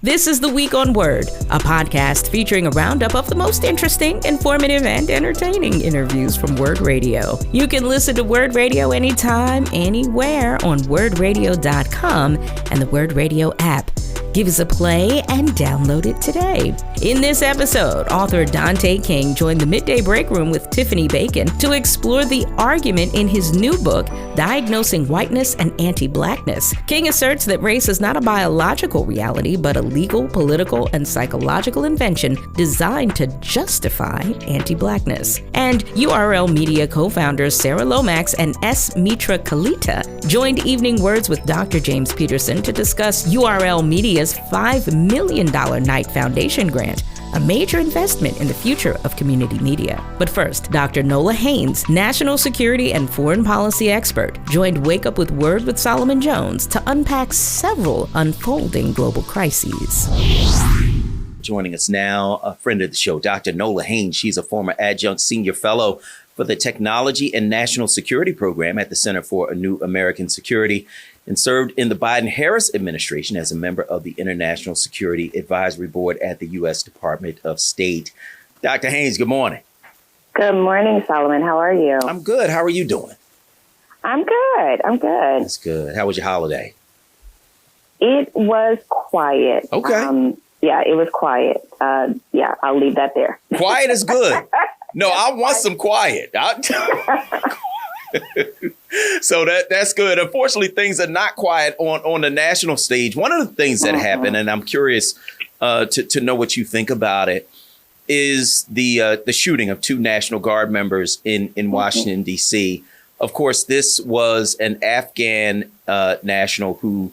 This is The Week on WURD, a podcast featuring a roundup of the most interesting, informative, and entertaining interviews from WURD Radio. You can listen to WURD Radio anytime, anywhere on wordradio.com and the WURD Radio app. Give us a play and download it today. In this episode, author Dante King joined the Midday Break Room with Tiffany Bacon to explore the argument in his new book, Diagnosing Whiteness and Anti-Blackness. King asserts that race is not a biological reality, but a legal, political, and psychological invention designed to justify anti-Blackness. And URL Media co-founders Sarah Lomax and S. Mitra Kalita joined Evening Words with Dr. James Peterson to discuss URL Media's $5 million Knight Foundation grant, a major investment in the future of community media. But first, Dr. Nola Haynes, national security and foreign policy expert, joined Wake Up With WURD with Solomon Jones to unpack several unfolding global crises. Joining us now, a friend of the show, Dr. Nola Haynes. She's a former adjunct senior fellow for the Technology and National Security Program at the Center for a New American Security, and served in the Biden-Harris administration as a member of the International Security Advisory Board at the U.S. Department of State. Dr. Haynes, good morning. Good morning, Solomon. How are you? I'm good. How are you doing? I'm good. That's good. How was your holiday? It was quiet. Okay. Yeah, it was quiet. I'll leave that there. Quiet is good. No, I want some quiet. So that's good. Unfortunately, things are not quiet on the national stage. One of the things that happened, and I'm curious to know what you think about it, is the shooting of two National Guard members in Washington, D.C. Of course, this was an Afghan national who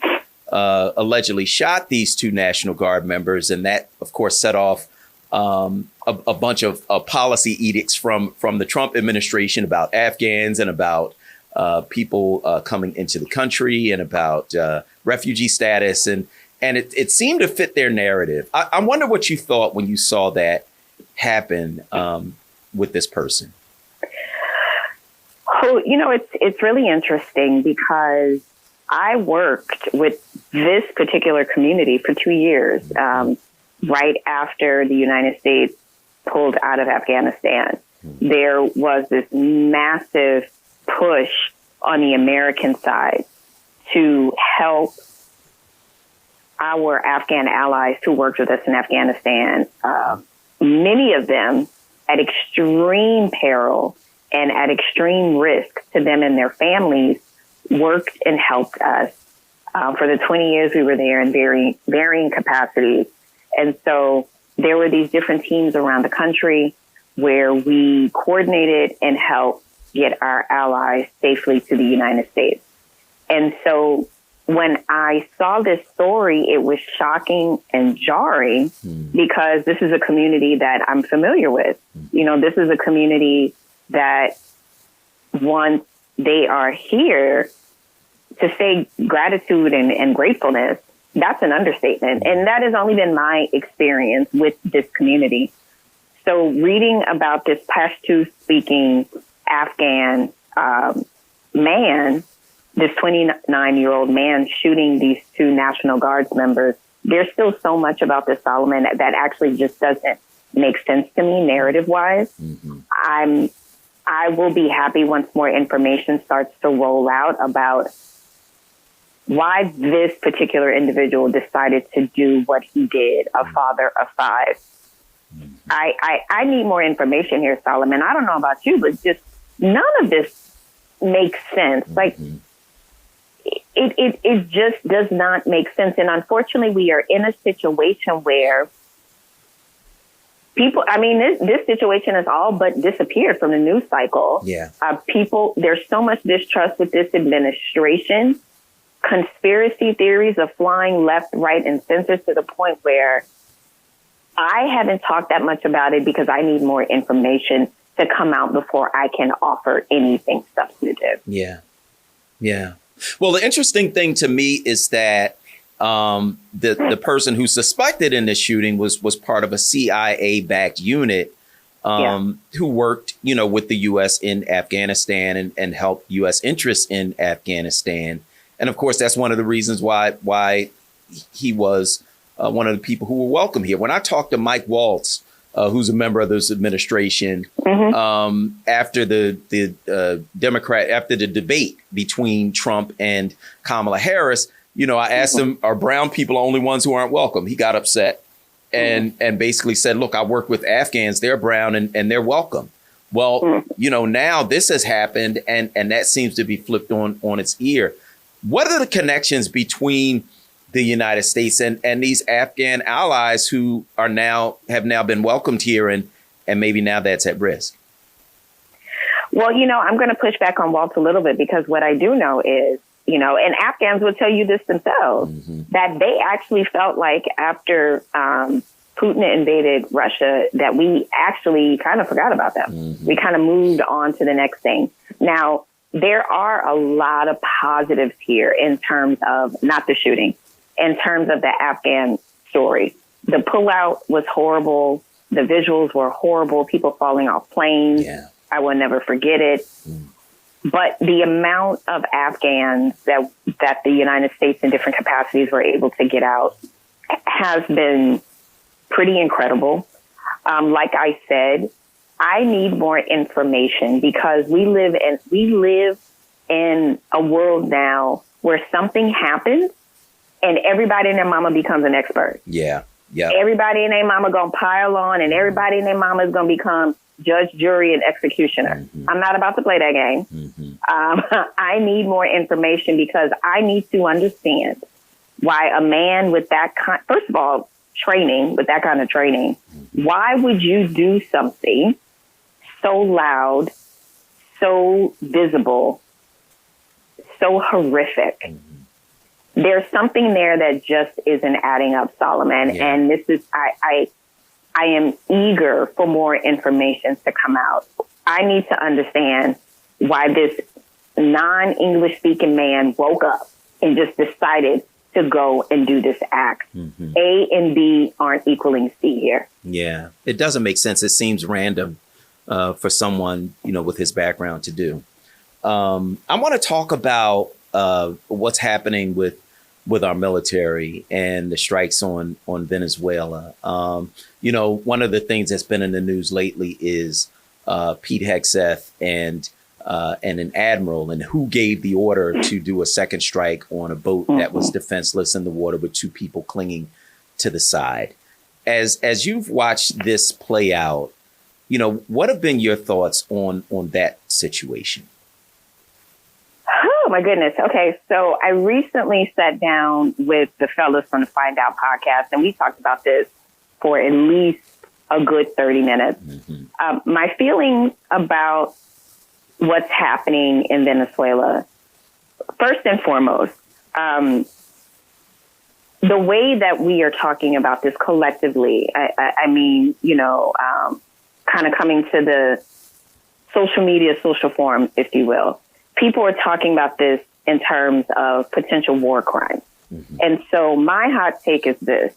allegedly shot these two National Guard members. And that, of course, set off a bunch of policy edicts from the Trump administration about Afghans and about people coming into the country and about refugee status. And it seemed to fit their narrative. I wonder what you thought when you saw that happen with this person. Oh, it's really interesting because I worked with this particular community for 2 years, right after the United States pulled out of Afghanistan. There was this massive push on the American side to help our Afghan allies who worked with us in Afghanistan. Many of them at extreme peril and at extreme risk to them and their families worked and helped us. For the 20 years we were there in varying capacities. And so there were these different teams around the country where we coordinated and helped get our allies safely to the United States. And so when I saw this story, it was shocking and jarring because this is a community that I'm familiar with. This is a community that once they are here, to say gratitude and gratefulness, that's an understatement. And that has only been my experience with this community. So reading about this Pashto-speaking Afghan man, this 29-year-old man shooting these two National Guards members, there's still so much about this, Solomon, that actually just doesn't make sense to me narrative-wise. I will be happy once more information starts to roll out about why this particular individual decided to do what he did, a father of five. I need more information here, Solomon. I don't know about you, but just none of this makes sense. Like, it just does not make sense. And unfortunately, we are in a situation where people, this situation has all but disappeared from the news cycle. Yeah. There's so much distrust with this administration. Conspiracy theories are flying left, right, and center to the point where I haven't talked that much about it because I need more information to come out before I can offer anything substantive. Yeah. Well, the interesting thing to me is that the person who's suspected in this shooting was part of a CIA-backed unit who worked, with the U.S. in Afghanistan and helped U.S. interests in Afghanistan. And of course, that's one of the reasons why he was one of the people who were welcome here. When I talked to Mike Waltz, who's a member of this administration, after the debate between Trump and Kamala Harris, I asked him, are brown people the only ones who aren't welcome? He got upset and basically said, look, I work with Afghans, they're brown and they're welcome. Well, now this has happened and that seems to be flipped on its ear. What are the connections between the United States and these Afghan allies who have now been welcomed here and maybe now that's at risk? Well, I'm going to push back on Walt a little bit because what I do know is, and Afghans will tell you this themselves, that they actually felt like after Putin invaded Russia, that we actually kind of forgot about them. We kind of moved on to the next thing. Now, there are a lot of positives here in terms of not the shooting, in terms of the Afghan story. The pullout was horrible. The visuals were horrible. People falling off planes. Yeah. I will never forget it. But the amount of Afghans that the United States in different capacities were able to get out has been pretty incredible. Like I said, I need more information because we live in a world now where something happens and everybody and their mama becomes an expert. Yeah. Yeah. Everybody and their mama gonna pile on and everybody and their mama is gonna become judge, jury, and executioner. I'm not about to play that game. I need more information because I need to understand why a man with that first of all, with that kind of training, why would you do something so loud, so visible, so horrific? There's something there that just isn't adding up, Solomon. Yeah. And this is, I am eager for more information to come out. I need to understand why this non-English speaking man woke up and just decided to go and do this act. A and B aren't equaling C here. Yeah, it doesn't make sense. It seems random for someone, with his background to do. I want to talk about what's happening with our military and the strikes on Venezuela. One of the things that's been in the news lately is Pete Hegseth and an admiral and who gave the order to do a second strike on a boat that was defenseless in the water with two people clinging to the side. As you've watched this play out, what have been your thoughts on that situation? Oh, my goodness. Okay, so I recently sat down with the fellas from the Find Out podcast, and we talked about this for at least a good 30 minutes. My feeling about what's happening in Venezuela, first and foremost, the way that we are talking about this collectively, I mean, kind of coming to the social media, social forums, if you will, people are talking about this in terms of potential war crimes. And so my hot take is this.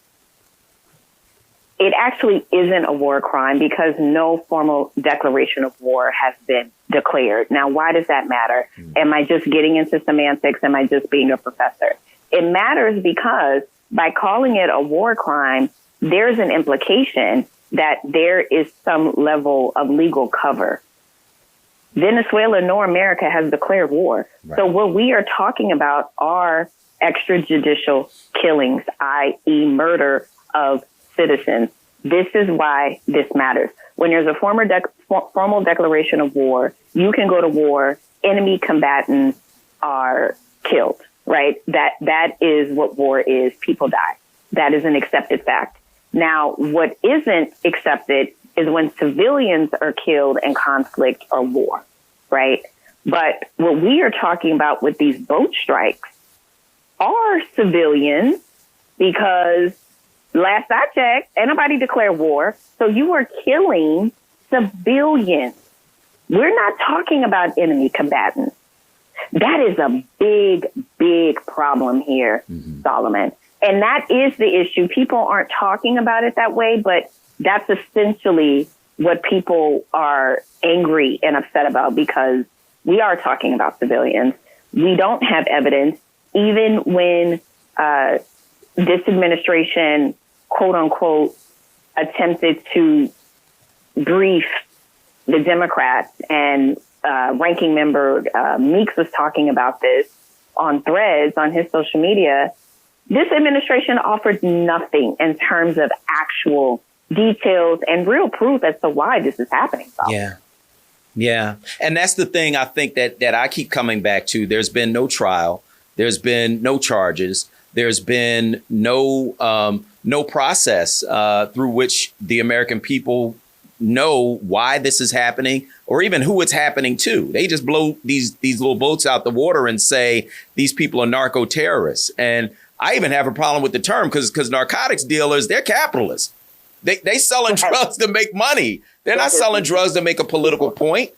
It actually isn't a war crime because no formal declaration of war has been declared. Now, why does that matter? Am I just getting into semantics? Am I just being a professor? It matters because by calling it a war crime, there's an implication that there is some level of legal cover. Venezuela nor America has declared war. Right. So what we are talking about are extrajudicial killings, i.e. murder of citizens. This is why this matters. When there's a formal declaration of war, you can go to war, enemy combatants are killed, right? That is what war is. People die. That is an accepted fact. Now, what isn't accepted is when civilians are killed in conflict or war, right? But what we are talking about with these boat strikes are civilians because last I checked, anybody declared war. So you are killing civilians. We're not talking about enemy combatants. That is a big, big problem here, Solomon. And that is the issue. People aren't talking about it that way, but that's essentially what people are angry and upset about because we are talking about civilians. We don't have evidence. Even when this administration, quote unquote, attempted to brief the Democrats, and ranking member Meeks was talking about this on Threads on his social media. This administration offered nothing in terms of actual details and real proof as to why this is happening. Yeah. Yeah. And that's the thing I think that I keep coming back to. There's been no trial. There's been no charges. There's been no process through which the American people know why this is happening or even who it's happening to. They just blow these little boats out the water and say these people are narco terrorists. And I even have a problem with the term because narcotics dealers, they're capitalists. They selling drugs to make money. They're not selling drugs to make a political point.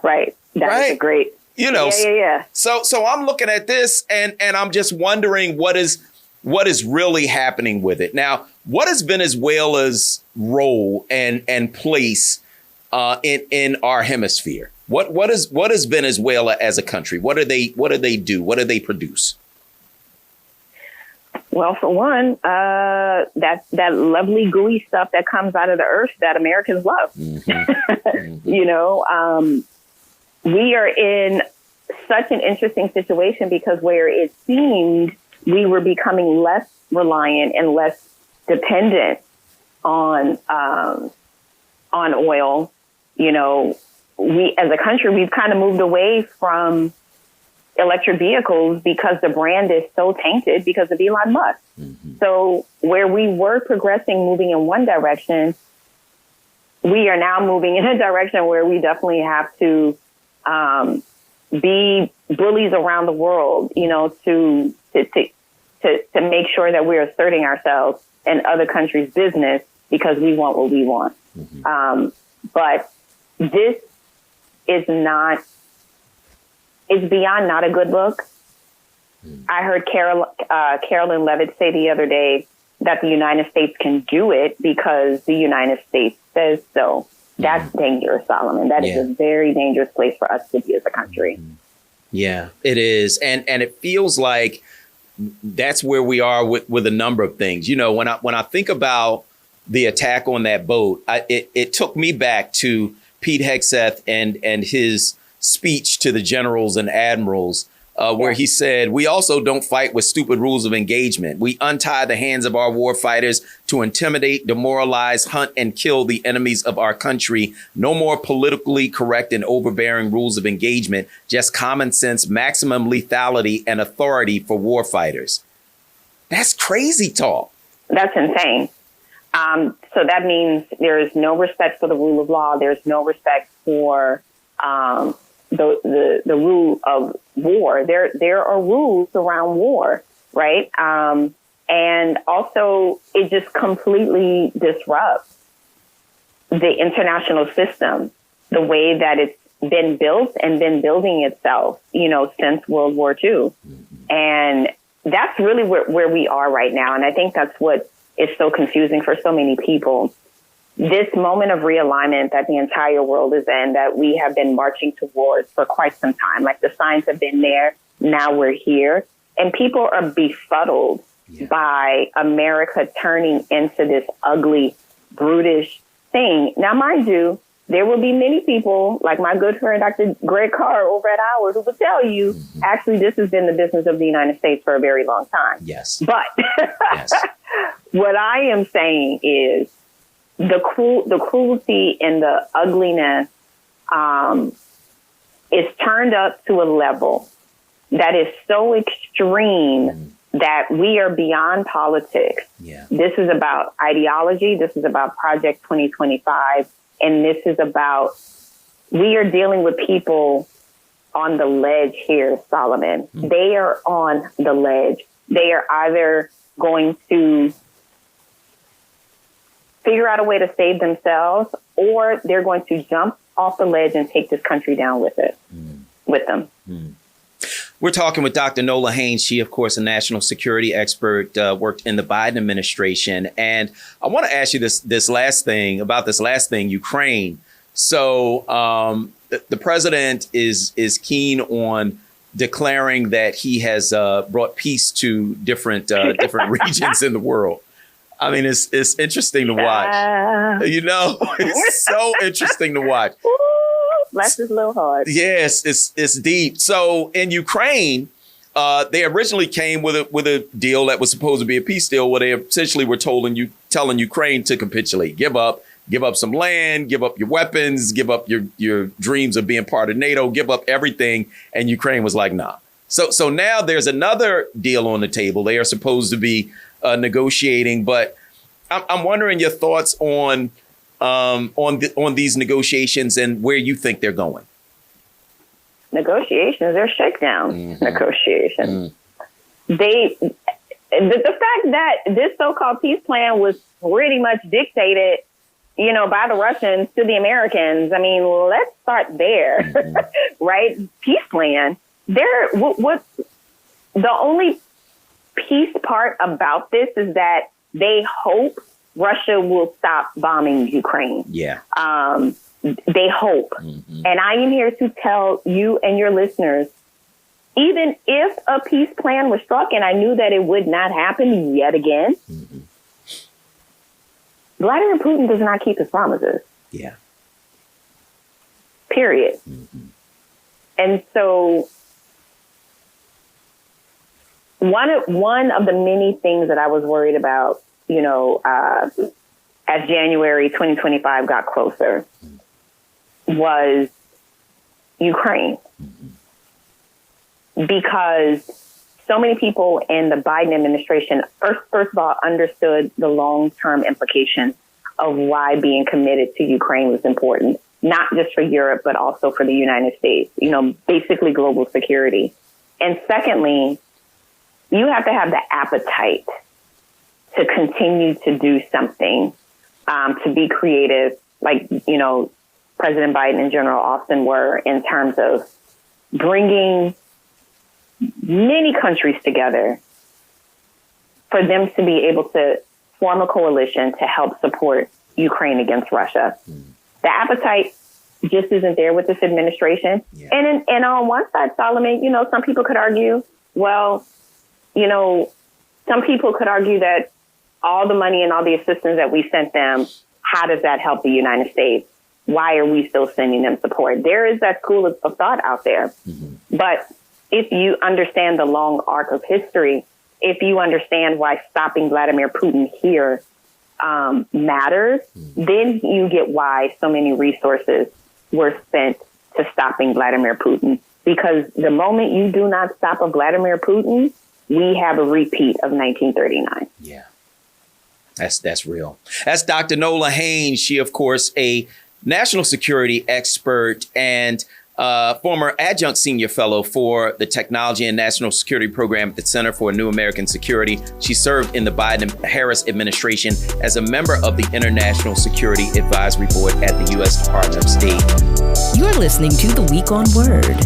Right. That's great. You know, yeah. So I'm looking at this and I'm just wondering what is really happening with it. Now, what is Venezuela's role and place in our hemisphere? What is Venezuela as a country? What do they do? What do they produce? Well, for one, that lovely gooey stuff that comes out of the earth that Americans love. Mm-hmm. You know, we are in such an interesting situation because where it seemed we were becoming less reliant and less dependent on oil. You know, we as a country, we've kind of moved away from electric vehicles because the brand is so tainted because of Elon Musk. Mm-hmm. So where we were moving in one direction, we are now moving in a direction where we definitely have to be bullies around the world, you know, to make sure that we're asserting ourselves in other countries' business because we want what we want. Mm-hmm. But this is not. It's beyond not a good look. I heard Carolyn Levitt say the other day that the United States can do it because the United States says so. That's dangerous, Solomon. That is a very dangerous place for us to be as a country. Yeah, it is. And it feels like that's where we are with a number of things. You know, when I think about the attack on that boat, it took me back to Pete Hegseth and his speech to the generals and admirals, where he said, we also don't fight with stupid rules of engagement. We untie the hands of our war fighters to intimidate, demoralize, hunt, and kill the enemies of our country. No more politically correct and overbearing rules of engagement, just common sense, maximum lethality, and authority for war fighters. That's crazy talk. That's insane. So that means there is no respect for the rule of law. There's no respect for the rule of war. There are rules around war, right? And also it just completely disrupts the international system, the way that it's been built and been building itself, you know, since World War II. And that's really where we are right now. And I think that's what is so confusing for so many people. This moment of realignment that the entire world is in, that we have been marching towards for quite some time. Like the signs have been there. Now we're here. And people are befuddled by America turning into this ugly, brutish thing. Now, mind you, there will be many people like my good friend, Dr. Greg Carr over at Howard, who will tell you, actually, this has been the business of the United States for a very long time. Yes. But what I am saying is, the cruelty and the ugliness is turned up to a level that is so extreme that we are beyond politics. Yeah. This is about ideology. This is about Project 2025. And this is about, we are dealing with people on the ledge here, Solomon. They are on the ledge. They are either going to figure out a way to save themselves, or they're going to jump off the ledge and take this country down with them. We're talking with Dr. Nola Haynes. She, of course, a national security expert, worked in the Biden administration. And I want to ask you this last thing, Ukraine. So the president is keen on declaring that he has brought peace to different regions in the world. I mean, it's interesting to watch. You know, it's so interesting to watch. Ooh, bless his little heart. Yes, it's deep. So in Ukraine, they originally came with a deal that was supposed to be a peace deal, where they essentially were telling Ukraine to capitulate, give up some land, give up your weapons, give up your dreams of being part of NATO, give up everything. And Ukraine was like, nah. So now there's another deal on the table. They are supposed to be negotiating, but I'm wondering your thoughts on these negotiations and where you think they're going. Negotiations, they're shakedown negotiations. The fact that this so-called peace plan was pretty much dictated, by the Russians to the Americans. I mean, let's start there, right? Peace plan. What the only peace part about this is that they hope Russia will stop bombing Ukraine. Yeah. They hope. And I am here to tell you and your listeners, even if a peace plan was struck, and I knew that it would not happen yet again, Vladimir Putin does not keep his promises. Yeah. Period. And so one of the many things that I was worried about, as January 2025 got closer, was Ukraine. Because so many people in the Biden administration, first of all, understood the long-term implications of why being committed to Ukraine was important, not just for Europe, but also for the United States, basically global security. And secondly, you have to have the appetite to continue to do something, to be creative, like, President Biden and General Austin were, in terms of bringing many countries together for them to be able to form a coalition to help support Ukraine against Russia. The appetite just isn't there with this administration. Yeah. And on one side, Solomon, some people could argue, some people could argue that all the money and all the assistance that we sent them, how does that help the United States? Why are we still sending them support? There is that school of thought out there. But if you understand the long arc of history, if you understand why stopping Vladimir Putin here matters, then you get why so many resources were spent to stopping Vladimir Putin. Because the moment you do not stop a Vladimir Putin, we have a repeat of 1939. Yeah, that's real. That's Dr. Nola Haynes. She, of course, a national security expert and former adjunct senior fellow for the Technology and National Security Program at the Center for New American Security. She served in the Biden-Harris administration as a member of the International Security Advisory Board at the U.S. Department of State. You're listening to The Week on Word.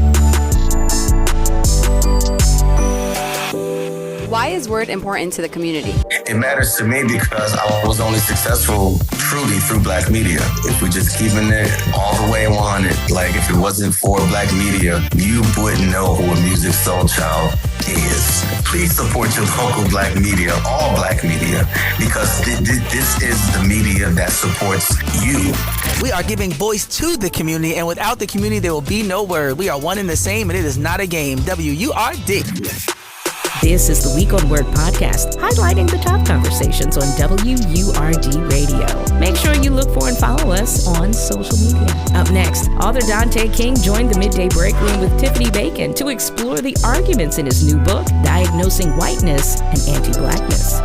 Why is WURD important to the community? It matters to me because I was only successful truly through Black media. If we're just keeping it all the way 100, like if it wasn't for Black media, you wouldn't know who a Music Soul Child is. Please support your local Black media, all Black media, because this is the media that supports you. We are giving voice to the community, and without the community, there will be no word. We are one and the same, and it is not a game. WURD. This is the Week on Word podcast, highlighting the top conversations on WURD Radio. Make sure you look for and follow us on social media. Up next, author Dante King joined the Midday Break Room with Tiffany Bacon to explore the arguments in his new book, Diagnosing Whiteness and Anti-Blackness.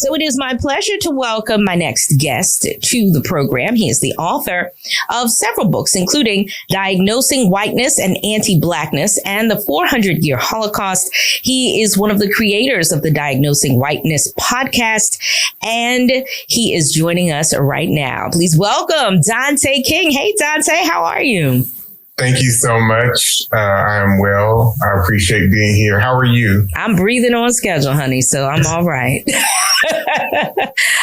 So it is my pleasure to welcome my next guest to the program. He is the author of several books, including Diagnosing Whiteness and Anti-Blackness and the 400-Year Holocaust. He is one of the creators of the Diagnosing Whiteness podcast, and he is joining us right now. Please welcome Dante King. Hey, Dante, how are you? Thank you so much. I am well. I appreciate being here. How are you? I'm breathing on schedule, honey, so I'm all right.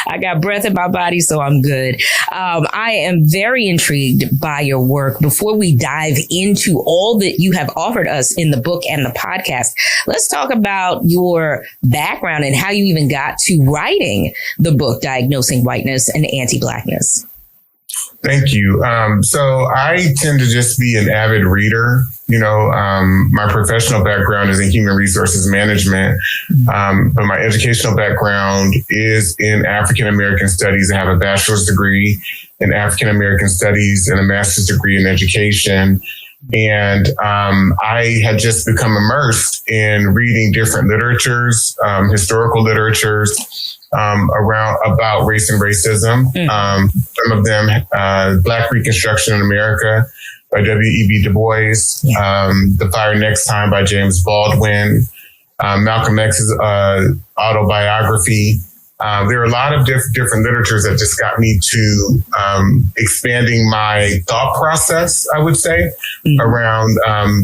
I got breath in my body, so I'm good. I am very intrigued by your work. Before we dive into all that you have offered us in the book and the podcast, let's talk about your background and how you even got to writing the book, Diagnosing Whiteness and Anti-Blackness. Thank you. So I tend to just be an avid reader. My professional background is in human resources management, but my educational background is in African American studies. I have a bachelor's degree in African American studies and a master's degree in education. And I had just become immersed in reading different literatures, historical literatures, about race and racism. Some of them, Black Reconstruction in America by W.E.B. Du Bois, The Fire Next Time by James Baldwin, Malcolm X's autobiography. There are a lot of different literatures that just got me to expanding my thought process, I would say, around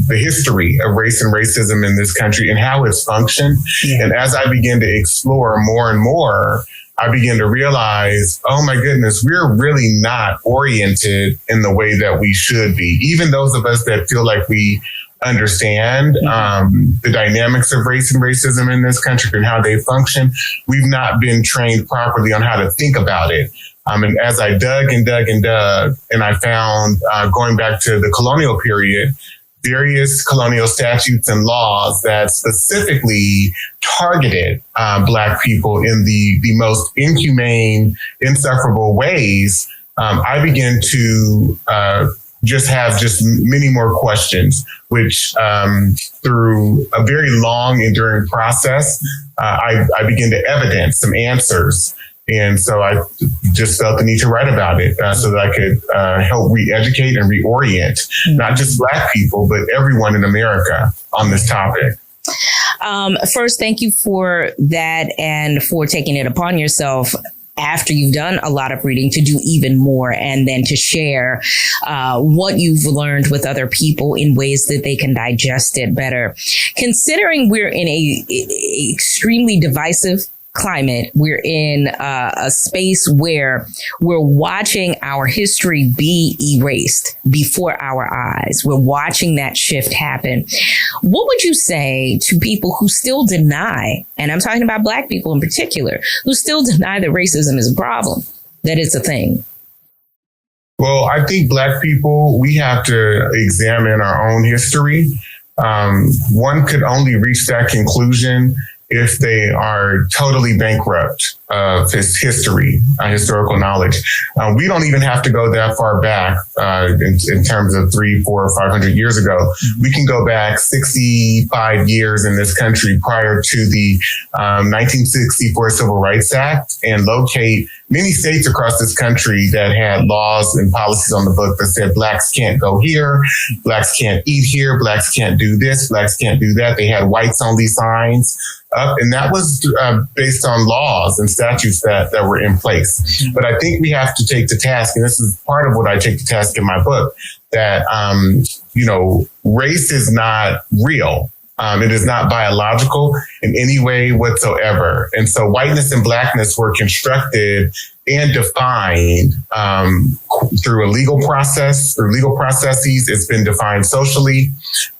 the history of race and racism in this country and how it's functioned. And as I began to explore more and more, I began to realize, oh my goodness, we're really not oriented in the way that we should be. Even those of us that feel like we understand the dynamics of race and racism in this country and how they function, we've not been trained properly on how to think about it. And as I dug, and I found, going back to the colonial period, various colonial statutes and laws that specifically targeted Black people in the most inhumane, insufferable ways, I began to have many more questions, which through a very long, enduring process, I began to evidence some answers. And so I just felt the need to write about it so that I could help re-educate and reorient, not just Black people, but everyone in America on this topic. First, thank you for that and for taking it upon yourself after you've done a lot of reading to do even more and then to share what you've learned with other people in ways that they can digest it better. Considering we're in a extremely divisive climate, we're in a space where we're watching our history be erased before our eyes. We're watching that shift happen. What would you say to people who still deny, and I'm talking about Black people in particular, who still deny that racism is a problem, that it's a thing? Well, I think Black people, we have to examine our own history. One could only reach that conclusion if they are totally bankrupt of his history, historical knowledge. We don't even have to go that far back in terms of 300, 400, 500 years ago. We can go back 65 years in this country prior to the 1964 Civil Rights Act and locate many states across this country that had laws and policies on the book that said Blacks can't go here, Blacks can't eat here, Blacks can't do this, Blacks can't do that. They had whites only signs up, and that was based on laws and statutes that were in place. But I think we have to take to task, and this is part of what I take to task in my book, that, race is not real. It is not biological in any way whatsoever. And so whiteness and Blackness were constructed and defined through a legal process, through legal processes. It's been defined socially,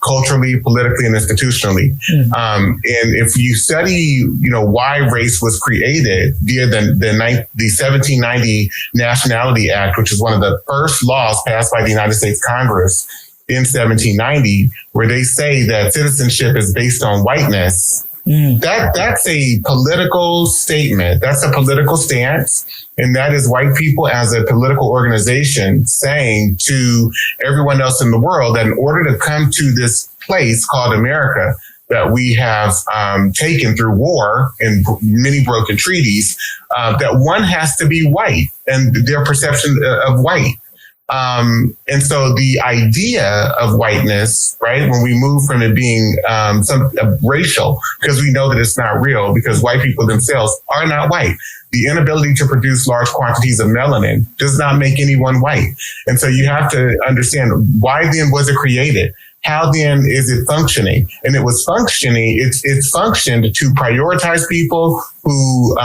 culturally, politically, and institutionally. And if you study, why race was created via the 1790 Nationality Act, which is one of the first laws passed by the United States Congress in 1790, where they say that citizenship is based on whiteness. That's a political statement. That's a political stance. And that is white people as a political organization saying to everyone else in the world that in order to come to this place called America that we have taken through war and many broken treaties, that one has to be white and their perception of white. And so the idea of whiteness, right, when we move from it being racial, because we know that it's not real, because white people themselves are not white. The inability to produce large quantities of melanin does not make anyone white. And so you have to understand, why then was it created? how then is it functioning? And it was functioning. It's functioned to prioritize people who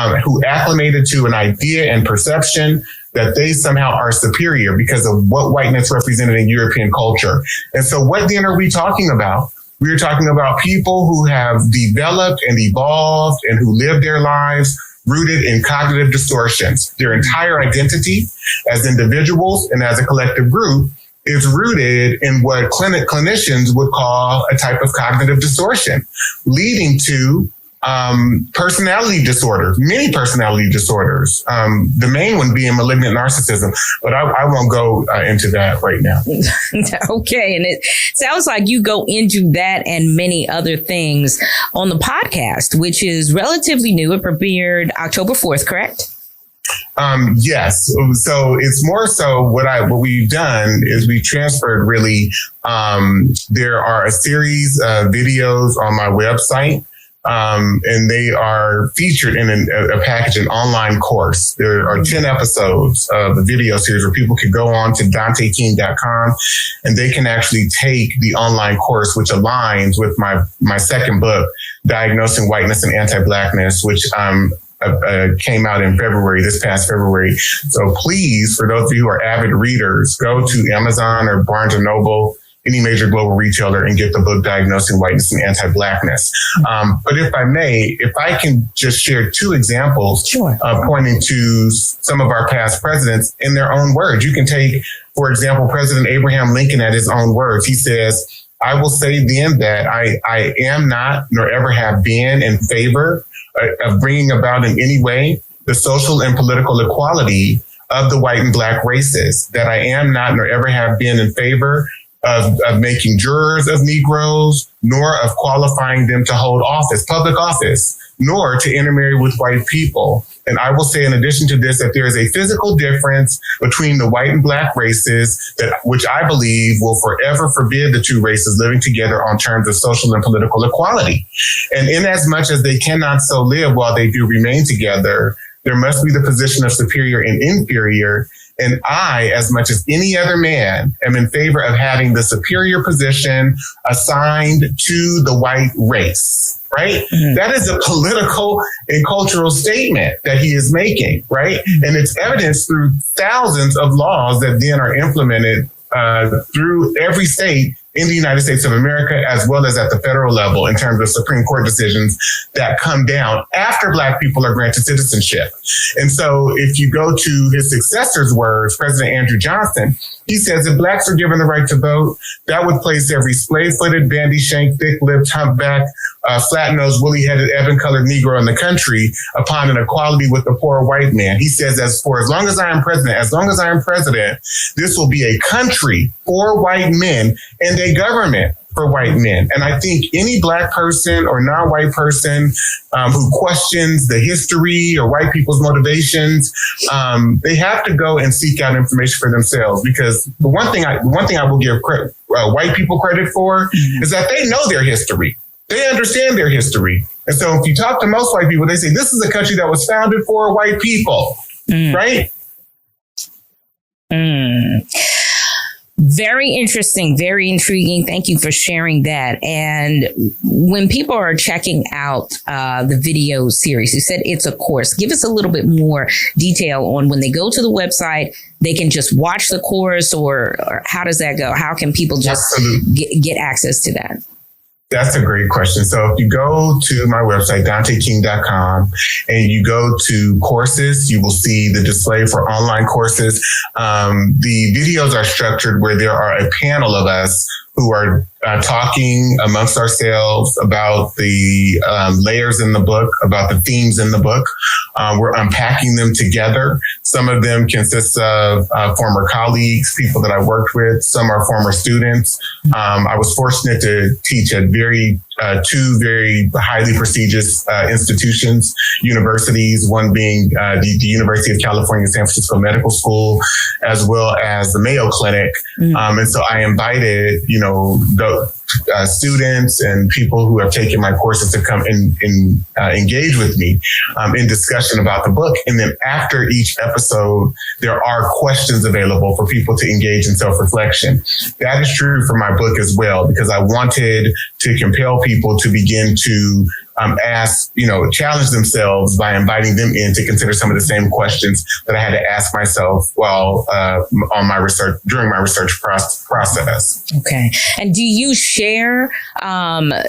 acclimated to an idea and perception that they somehow are superior because of what whiteness represented in European culture. And so what then are we talking about? We're talking about people who have developed and evolved and who live their lives rooted in cognitive distortions. Their entire identity as individuals and as a collective group is rooted in what clinicians would call a type of cognitive distortion, leading to personality disorders, many personality disorders. The main one being malignant narcissism, but I won't go into that right now. Okay. And it sounds like you go into that and many other things on the podcast, which is relatively new. It premiered October 4th, correct? Yes. So it's more so what we've done is we transferred really, there are a series of videos on my website. And they are featured in a package, an online course. There are 10 episodes of the video series where people can go on to DanteKing.com and they can actually take the online course, which aligns with my second book, Diagnosing Whiteness and Anti-Blackness, which came out in February, this past February. So please, for those of you who are avid readers, go to Amazon or Barnes & Noble, any major global retailer, and get the book Diagnosing Whiteness and Anti-Blackness. But if I may, if I can just share two examples, sure, pointing to some of our past presidents in their own words. You can take, for example, President Abraham Lincoln at his own words. He says, "I will say then that I am not, nor ever have been, in favor of bringing about in any way the social and political equality of the white and black races, that I am not, nor ever have been in favor of making jurors of Negroes, nor of qualifying them to hold office, public office, nor to intermarry with white people. And I will say, in addition to this, that there is a physical difference between the white and black races, which I believe will forever forbid the two races living together on terms of social and political equality. And in as much as they cannot so live while they do remain together, there must be the position of superior and inferior. And I, as much as any other man, am in favor of having the superior position assigned to the white race," right? Mm-hmm. That is a political and cultural statement that he is making, right? And it's evidenced through thousands of laws that then are implemented through every state in the United States of America, as well as at the federal level in terms of Supreme Court decisions that come down after Black people are granted citizenship. And so if you go to his successor's words, President Andrew Johnson, he says if Blacks are given the right to vote, that would place every splay-footed, bandy-shanked, thick-lipped, humpback, flat-nosed, woolly-headed, ebon-colored Negro in the country upon an equality with the poor white man. He says, as long as I am president, this will be a country for white men and a government for white men. And I think any Black person or non-white person who questions the history or white people's motivations, they have to go and seek out information for themselves. Because the one thing I will give white people credit for is that they know their history. They understand their history. And so if you talk to most white people, they say, this is a country that was founded for white people, right? Very interesting, very intriguing. Thank you for sharing that. And when people are checking out the video series, you said it's a course. Give us a little bit more detail on when they go to the website, they can just watch the course, or how does that go? How can people just get access to that? That's a great question. So if you go to my website, DanteKing.com, and you go to courses, you will see the display for online courses. The videos are structured where there are a panel of us who are talking amongst ourselves about the layers in the book, about the themes in the book. We're unpacking them together. Some of them consist of former colleagues, people that I worked with. Some are former students. I was fortunate to teach at two very highly prestigious institutions, universities, one being the University of California, San Francisco Medical School, as well as the Mayo Clinic. And so I invited, students and people who have taken my courses to come and engage with me in discussion about the book. And then after each episode, there are questions available for people to engage in self-reflection. That is true for my book as well, because I wanted to compel people to begin to ask, challenge themselves by inviting them in to consider some of the same questions that I had to ask myself while during my research process. Okay. And do you share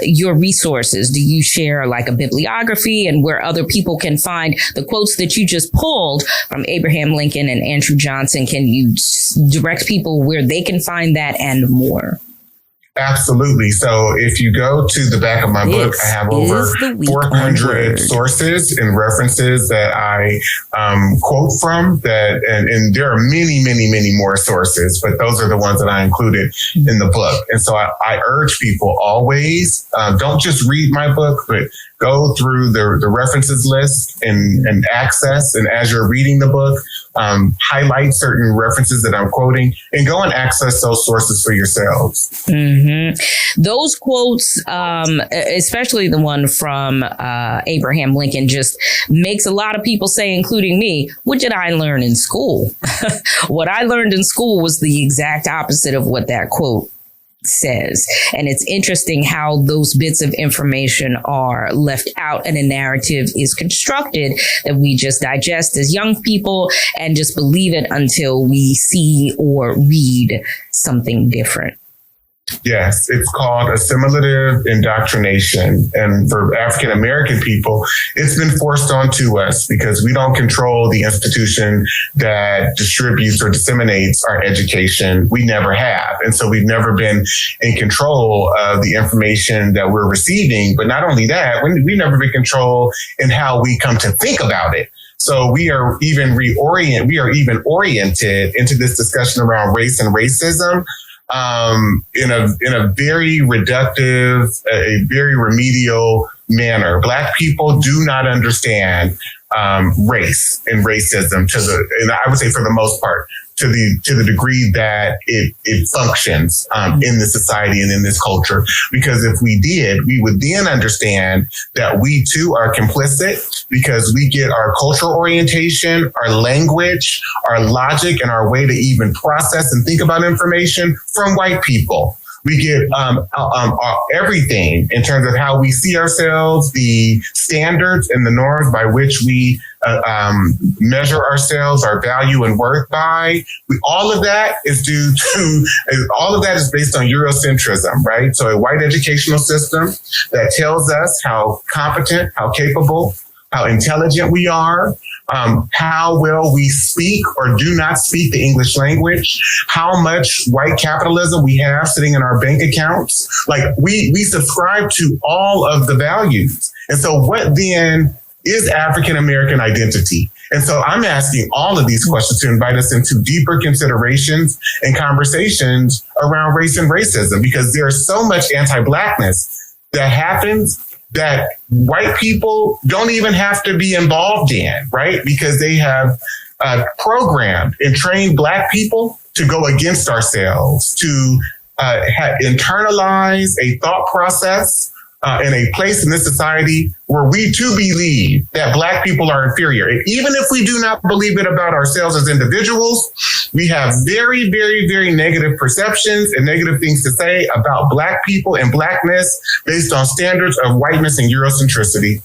your resources? Do you share like a bibliography and where other people can find the quotes that you just pulled from Abraham Lincoln and Andrew Johnson? Can you direct people where they can find that and more? Absolutely. So if you go to the back of my book, I have over 400 sources and references that I quote from and there are many, many, many more sources, but those are the ones that I included in the book. And so I urge people always, don't just read my book, but go through the references list and access. And as you're reading the book, highlight certain references that I'm quoting and go and access those sources for yourselves. Mm-hmm. Those quotes, especially the one from Abraham Lincoln, just makes a lot of people say, including me, what did I learn in school? What I learned in school was the exact opposite of what that quote says. And it's interesting how those bits of information are left out and a narrative is constructed that we just digest as young people and just believe it until we see or read something different. Yes, it's called assimilative indoctrination. And for African American people, it's been forced onto us because we don't control the institution that distributes or disseminates our education. We never have. And so we've never been in control of the information that we're receiving. But not only that, we've never been in control in how we come to think about it. So we are even oriented into this discussion around race and racism in a very reductive, a very remedial manner. Black people do not understand race and racism and I would say for the most part, to the degree that it functions in this society and in this culture. Because if we did, we would then understand that we too are complicit because we get our cultural orientation, our language, our logic, and our way to even process and think about information from white people. We get everything in terms of how we see ourselves, the standards and the norms by which we measure ourselves, our value and worth by. All of that is based on Eurocentrism, right? So a white educational system that tells us how competent, how capable, how intelligent we are, how well we speak or do not speak the English language, how much white capitalism we have sitting in our bank accounts. Like we subscribe to all of the values. And so what then is African American identity? And so I'm asking all of these questions to invite us into deeper considerations and conversations around race and racism, because there's so much anti-Blackness that happens that white people don't even have to be involved in, right? Because they have programmed and trained Black people to go against ourselves, to internalize a thought process in a place in this society where we too believe that Black people are inferior. And even if we do not believe it about ourselves as individuals, we have very, very, very negative perceptions and negative things to say about Black people and Blackness based on standards of whiteness and Eurocentricity.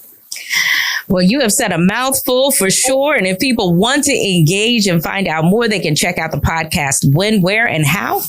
Well, you have said a mouthful for sure. And if people want to engage and find out more, they can check out the podcast when, where, and how.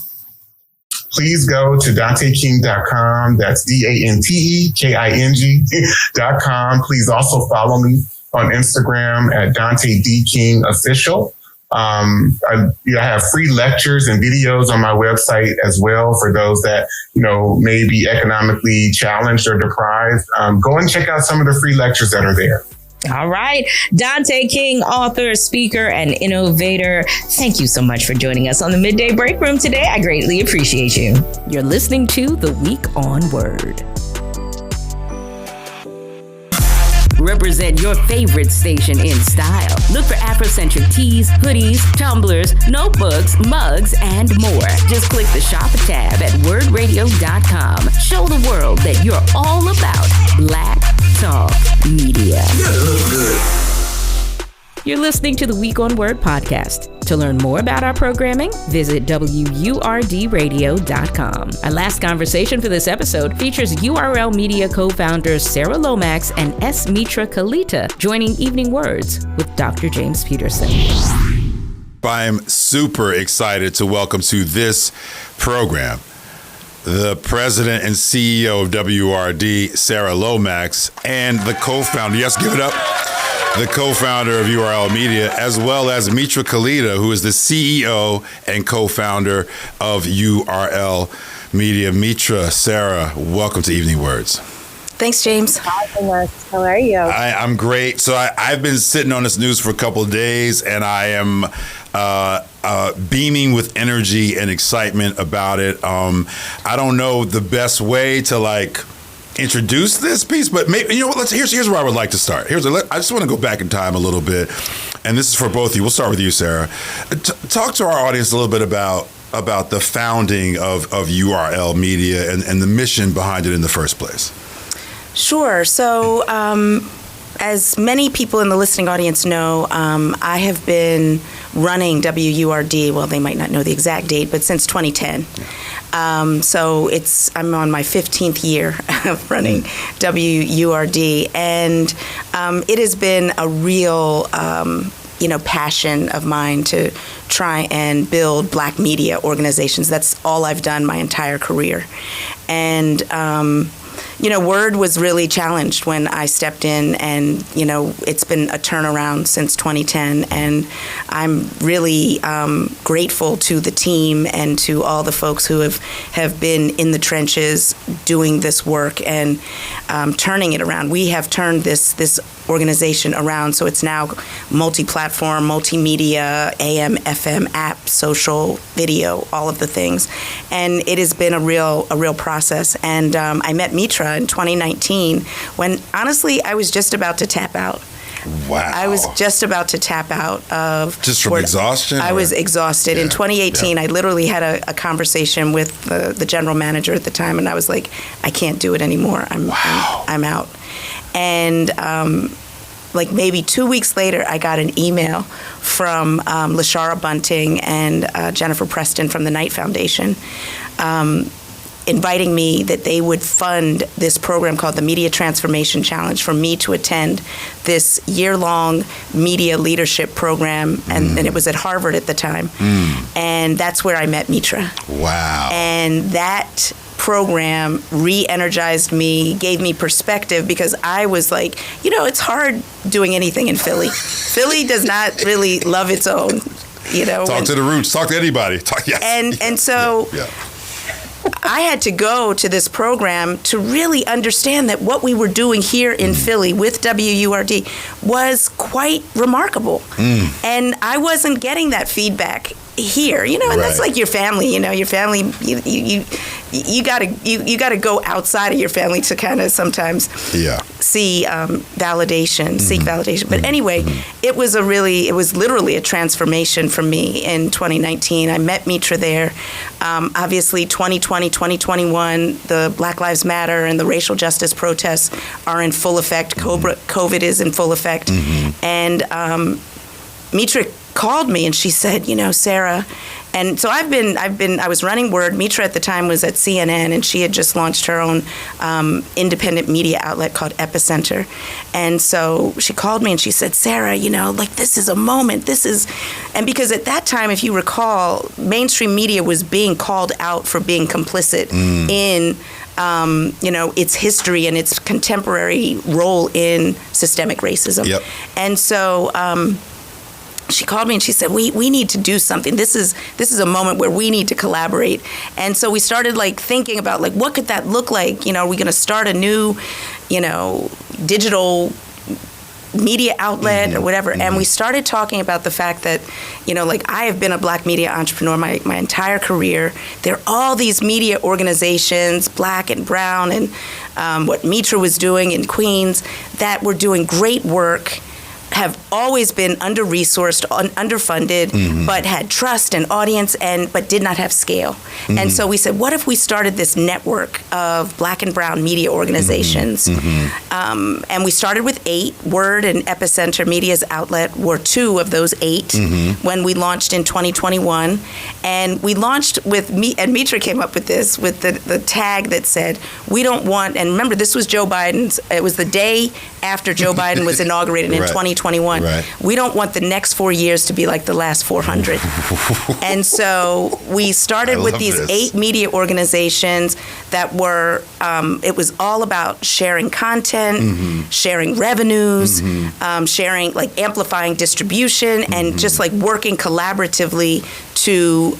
Please go to DanteKing.com. That's DanteKing.com. Please also follow me on Instagram at Dante D King Official. I have free lectures and videos on my website as well for those that, may be economically challenged or deprived. Go and check out some of the free lectures that are there. All right. Dante King, author, speaker, and innovator. Thank you so much for joining us on the Midday Break Room today. I greatly appreciate you. You're listening to The Week on Word. represent your favorite station in style. Look for Afrocentric tees, hoodies, tumblers, notebooks, mugs, and more. Just click the shop tab at wordradio.com. Show the world that you're all about Black Talk Media. You look good. You're listening to the Week on Word podcast. To learn more about our programming, visit WURDradio.com. Our last conversation for this episode features URL Media co-founders Sarah Lomax and S. Mitra Kalita joining Evening Words with Dr. James Peterson. I'm super excited to welcome to this program the president and CEO of WURD, Sarah Lomax, and the co-founder, yes, give it up, the co-founder of URL Media, as well as Mitra Kalita, who is the CEO and co-founder of URL Media. Mitra, Sarah, welcome to Evening Words. Thanks, James. Hi, Vanessa. How are you? I'm great. So I've been sitting on this news for a couple of days, and I am beaming with energy and excitement about it. I don't know the best way to introduce this piece, but maybe, you know what, here's where I would like to start. I just want to go back in time a little bit, and this is for both of you. We'll start with you, Sarah. Talk to our audience a little bit about the founding of URL Media and the mission behind it in the first place. Sure. So, as many people in the listening audience know, I have been running WURD, well, they might not know the exact date, but since 2010. So I'm on my 15th year of running WURD, and it has been a real, passion of mine to try and build Black media organizations. That's all I've done my entire career. And Word was really challenged when I stepped in, and, it's been a turnaround since 2010. And I'm really grateful to the team and to all the folks who have been in the trenches doing this work and turning it around. We have turned this organization around, so it's now multi-platform, multimedia, AM, FM, app, social, video, all of the things, and it has been a real process. And I met Mitra in 2019 when, honestly, I was just about to tap out. Wow. I was just about to tap out of... Just from exhaustion? I was exhausted. In 2018, I literally had a conversation with the general manager at the time, and I was like, I can't do it anymore. I'm out. And maybe 2 weeks later, I got an email from Lashara Bunting and Jennifer Preston from the Knight Foundation, inviting me that they would fund this program called the Media Transformation Challenge for me to attend this year-long media leadership program, and it was at Harvard at the time. And that's where I met Mitra. Wow. And that program re-energized me, gave me perspective, because I was like, it's hard doing anything in Philly. Philly does not really love its own, Talk to the roots. Talk to anybody. And so... Yeah. I had to go to this program to really understand that what we were doing here in Philly with WURD was quite remarkable. And I wasn't getting that feedback here, and that's like your family, your family, you gotta go outside of your family to kind of sometimes see validation, seek validation. But anyway, it was literally a transformation for me in 2019. I met Mitra there. Obviously 2020, 2021, the Black Lives Matter and the racial justice protests are in full effect. COVID is in full effect. And Mitra called me and she said, Sarah, and so I was running Word. Mitra at the time was at CNN, and she had just launched her own independent media outlet called Epicenter. And so she called me and she said, Sarah, this is a moment. And because at that time, if you recall, mainstream media was being called out for being complicit in its history and its contemporary role in systemic racism. Yep. And so she called me and she said, we need to do something. This is a moment where we need to collaborate. And so we started thinking about what could that look like? Are we going to start a new, digital media outlet or whatever. And we started talking about the fact that, like I have been a Black media entrepreneur my entire career. There are all these media organizations, Black and Brown, and what Mitra was doing in Queens, that were doing great work, have always been under-resourced, underfunded, but had trust and audience, but did not have scale. And so we said, what if we started this network of Black and Brown media organizations? And we started with 8. WURD and Epicenter Media's outlet were 2 of those 8 when we launched in 2021. And we launched with and Mitra came up with this, with the tag that said, we don't want, and remember, this was Joe Biden's, it was the day after Joe Biden was inaugurated in 2021. Right. We don't want the next 4 years to be like the last 400. And so we started with these 8 media organizations that were, it was all about sharing content, sharing revenues, sharing, like amplifying distribution, and just like working collaboratively to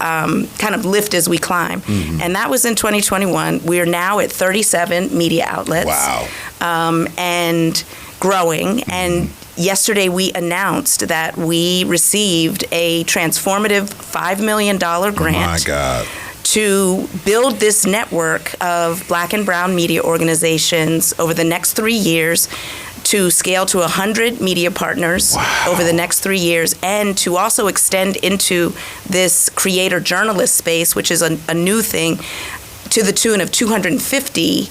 kind of lift as we climb. And that was in 2021. We are now at 37 media outlets. Wow. And growing. And yesterday we announced that we received a transformative $5 million grant. Oh my God. To build this network of Black and Brown media organizations over the next 3 years, to scale to 100 media partners over the next 3 years, and to also extend into this creator journalist space, which is a new thing, to the tune of 250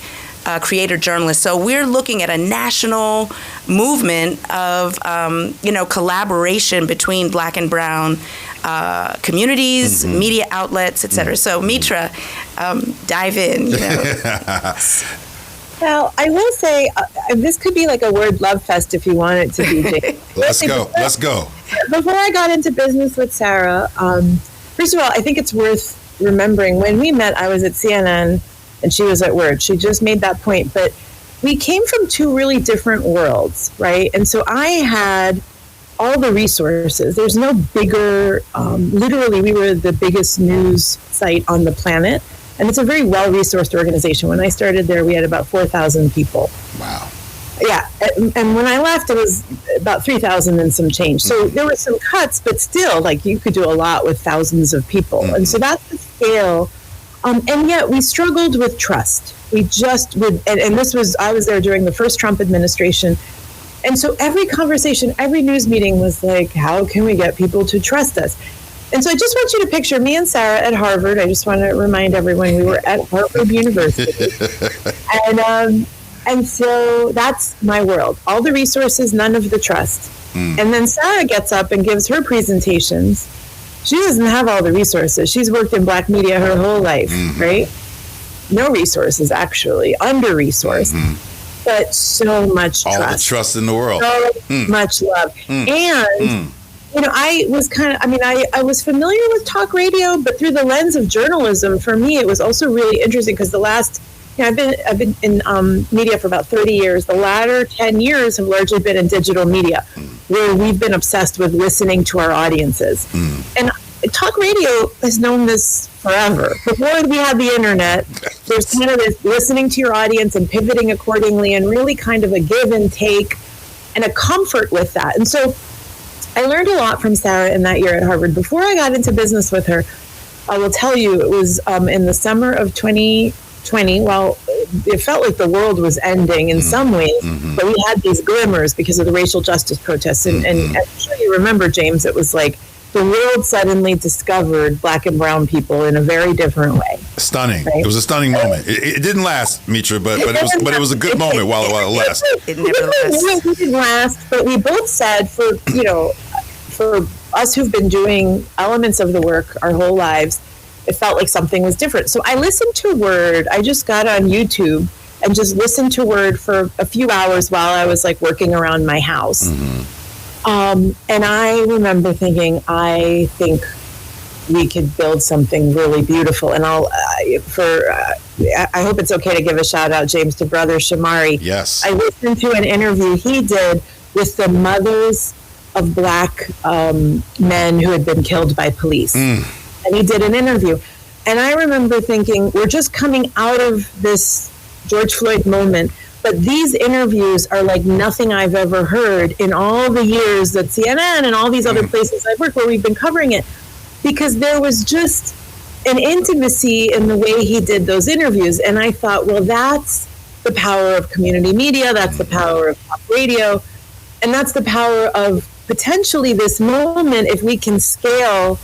creator journalists. So we're looking at a national movement of, collaboration between Black and Brown communities, media outlets, et cetera. So Mitra, dive in. Well, I will say this could be like a word love fest if you want it to be. Let's go. Before I got into business with Sarah, first of all, I think it's worth remembering when we met, I was at CNN and she was at WURD. She just made that point. But we came from 2 really different worlds, right? And so I had all the resources. There's no bigger, literally we were the biggest news site on the planet. And it's a very well-resourced organization. When I started there, we had about 4,000 people. Wow. Yeah. And when I left, it was about 3,000 and some change. So there were some cuts, but still, like, you could do a lot with thousands of people. And so that's the scale. And yet we struggled with trust. We just would, and this was, I was there during the first Trump administration. And so every conversation, every news meeting was like, how can we get people to trust us? And so I just want you to picture me and Sarah at Harvard. I just want to remind everyone we were at Harvard University. And so that's my world. All the resources, none of the trust. And then Sarah gets up and gives her presentations. She doesn't have all the resources. She's worked in Black media her whole life, right? No resources, actually. Under-resourced. But so much trust. All the trust in the world. So much love. And... I was I was familiar with talk radio, but through the lens of journalism, for me, it was also really interesting because the last, I've been in media for about 30 years. The latter 10 years have largely been in digital media, where we've been obsessed with listening to our audiences. And talk radio has known this forever. Before we had the internet, there's kind of this listening to your audience and pivoting accordingly, and really kind of a give and take and a comfort with that. And so I learned a lot from Sarah in that year at Harvard. Before I got into business with her, I will tell you, it was in the summer of 2020. Well, it felt like the world was ending in some ways, but we had these glimmers because of the racial justice protests. And I'm sure you remember, James, it was like the world suddenly discovered Black and Brown people in a very different way. Stunning. Right? It was a stunning moment. It didn't last, Mitra, but it was a good moment while it lasted. It never lasted. It didn't last, but we both said for us who've been doing elements of the work our whole lives, it felt like something was different. So I listened to WURD. I just got on YouTube and just listened to WURD for a few hours while I was like working around my house. And I remember thinking, I think we could build something really beautiful. And I hope it's okay to give a shout out, James, to Brother Shamari. Yes. I listened to an interview he did with the mothers of Black men who had been killed by police. And he did an interview. And I remember thinking, we're just coming out of this George Floyd moment. But these interviews are like nothing I've ever heard in all the years that CNN and all these other places I've worked where we've been covering it, because there was just an intimacy in the way he did those interviews. And I thought, well, that's the power of community media, that's the power of pop radio, and that's the power of potentially this moment if we can scale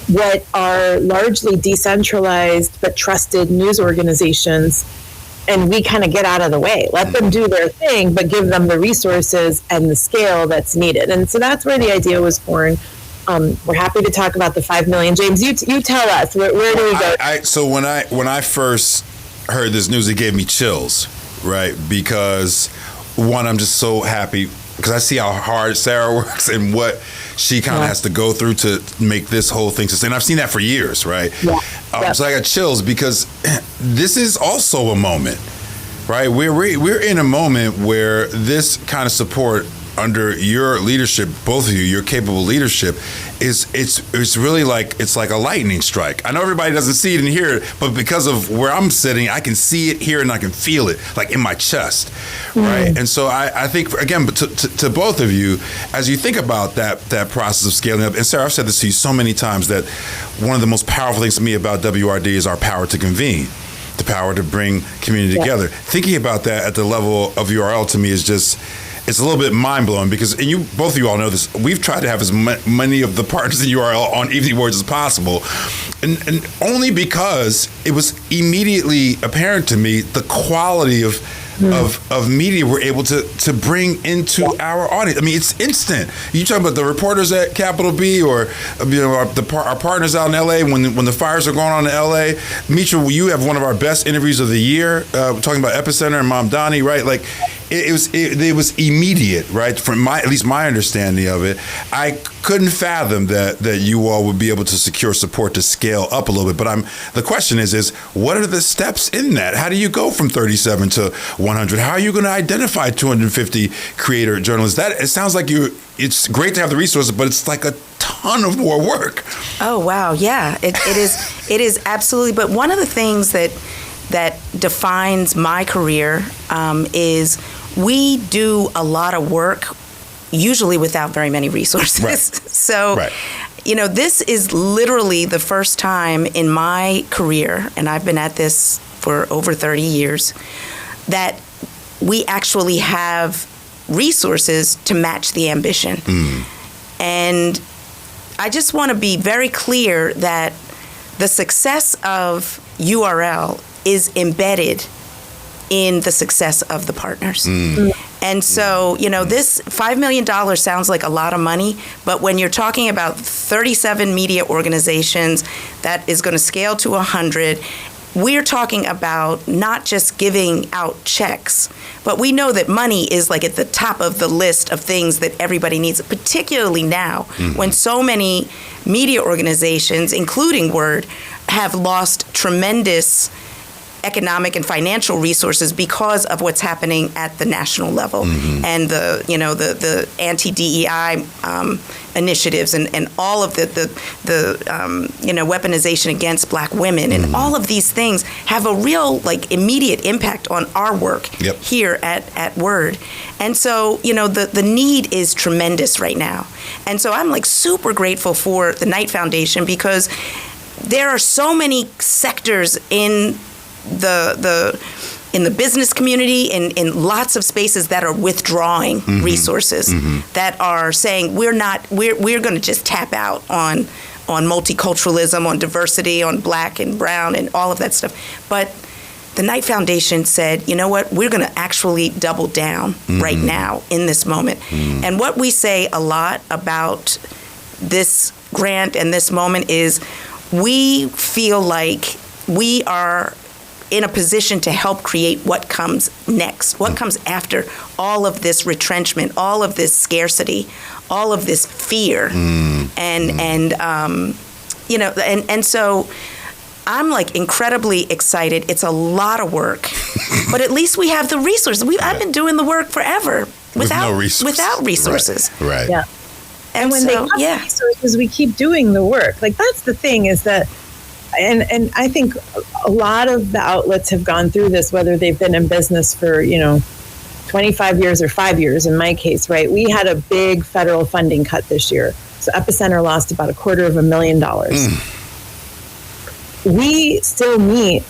what are largely decentralized but trusted news organizations, and we kind of get out of the way. Let them do their thing, but give them the resources and the scale that's needed. And so that's where the idea was born. We're happy to talk about the 5 million. James, you tell us, where do we go? So when I first heard this news, it gave me chills, right? Because one, I'm just so happy because I see how hard Sarah works and what she kind of has to go through to make this whole thing sustain. I've seen that for years, right? So I got chills because this is also a moment, right? We're in a moment where this kind of support under your leadership, both of you, your capable leadership, it's really like it's like a lightning strike. I know everybody doesn't see it and hear it, but because of where I'm sitting, I can see it, hear it, and I can feel it like in my chest, right? And so I think, again, but to both of you, as you think about that process of scaling up, and Sarah, I've said this to you so many times that one of the most powerful things to me about WRD is our power to convene, the power to bring community together. Thinking about that at the level of URL to me is just, it's a little bit mind-blowing because, and you both of you all know this, we've tried to have as many of the partners in URL on Evening Words as possible, and only because it was immediately apparent to me the quality of media we're able to bring into our audience. I mean, it's instant. You talk about the reporters at Capital B, or our partners out in LA when the fires are going on in LA. Mitra, you have one of our best interviews of the year, talking about Epicenter and Mom Donnie, right? Like it was immediate, right? From at least my understanding of it, I couldn't fathom that you all would be able to secure support to scale up a little bit. But the question is what are the steps in that? How do you go from 37 to 100? How are you going to identify 250 creator journalists? It sounds like it's great to have the resources, but it's like a ton of more work. Oh, wow. Yeah, it is absolutely. But one of the things that defines my career is we do a lot of work, usually without very many resources. Right. So, this is literally the first time in my career, and I've been at this for over 30 years, that we actually have resources to match the ambition. And I just want to be very clear that the success of URL is embedded in the success of the partners. And so, this $5 million sounds like a lot of money, but when you're talking about 37 media organizations that is going to scale to 100, we're talking about not just giving out checks, but we know that money is like at the top of the list of things that everybody needs, particularly now when so many media organizations, including WURD, have lost tremendous economic and financial resources because of what's happening at the national level and the anti-DEI initiatives and all of the weaponization against Black women and all of these things have a real immediate impact on our work here at WURD. And so the need is tremendous right now. And so I'm super grateful for the Knight Foundation because there are so many sectors in the business community, in lots of spaces that are withdrawing resources, that are saying we're going to just tap out on multiculturalism, on diversity, on Black and brown and all of that stuff. But the Knight Foundation said, you know what, we're going to actually double down right now in this moment. And what we say a lot about this grant and this moment is we feel like we are in a position to help create what comes next, what comes after all of this retrenchment, all of this scarcity, all of this fear, and so I'm incredibly excited. It's a lot of work, but at least we have the resources. I've been doing the work forever without resources. Right. Yeah. And when they have resources, we keep doing the work. That's the thing, is that and I think a lot of the outlets have gone through this, whether they've been in business for, 25 years or 5 years in my case, right? We had a big federal funding cut this year. So Epicenter lost about $250,000. We still meet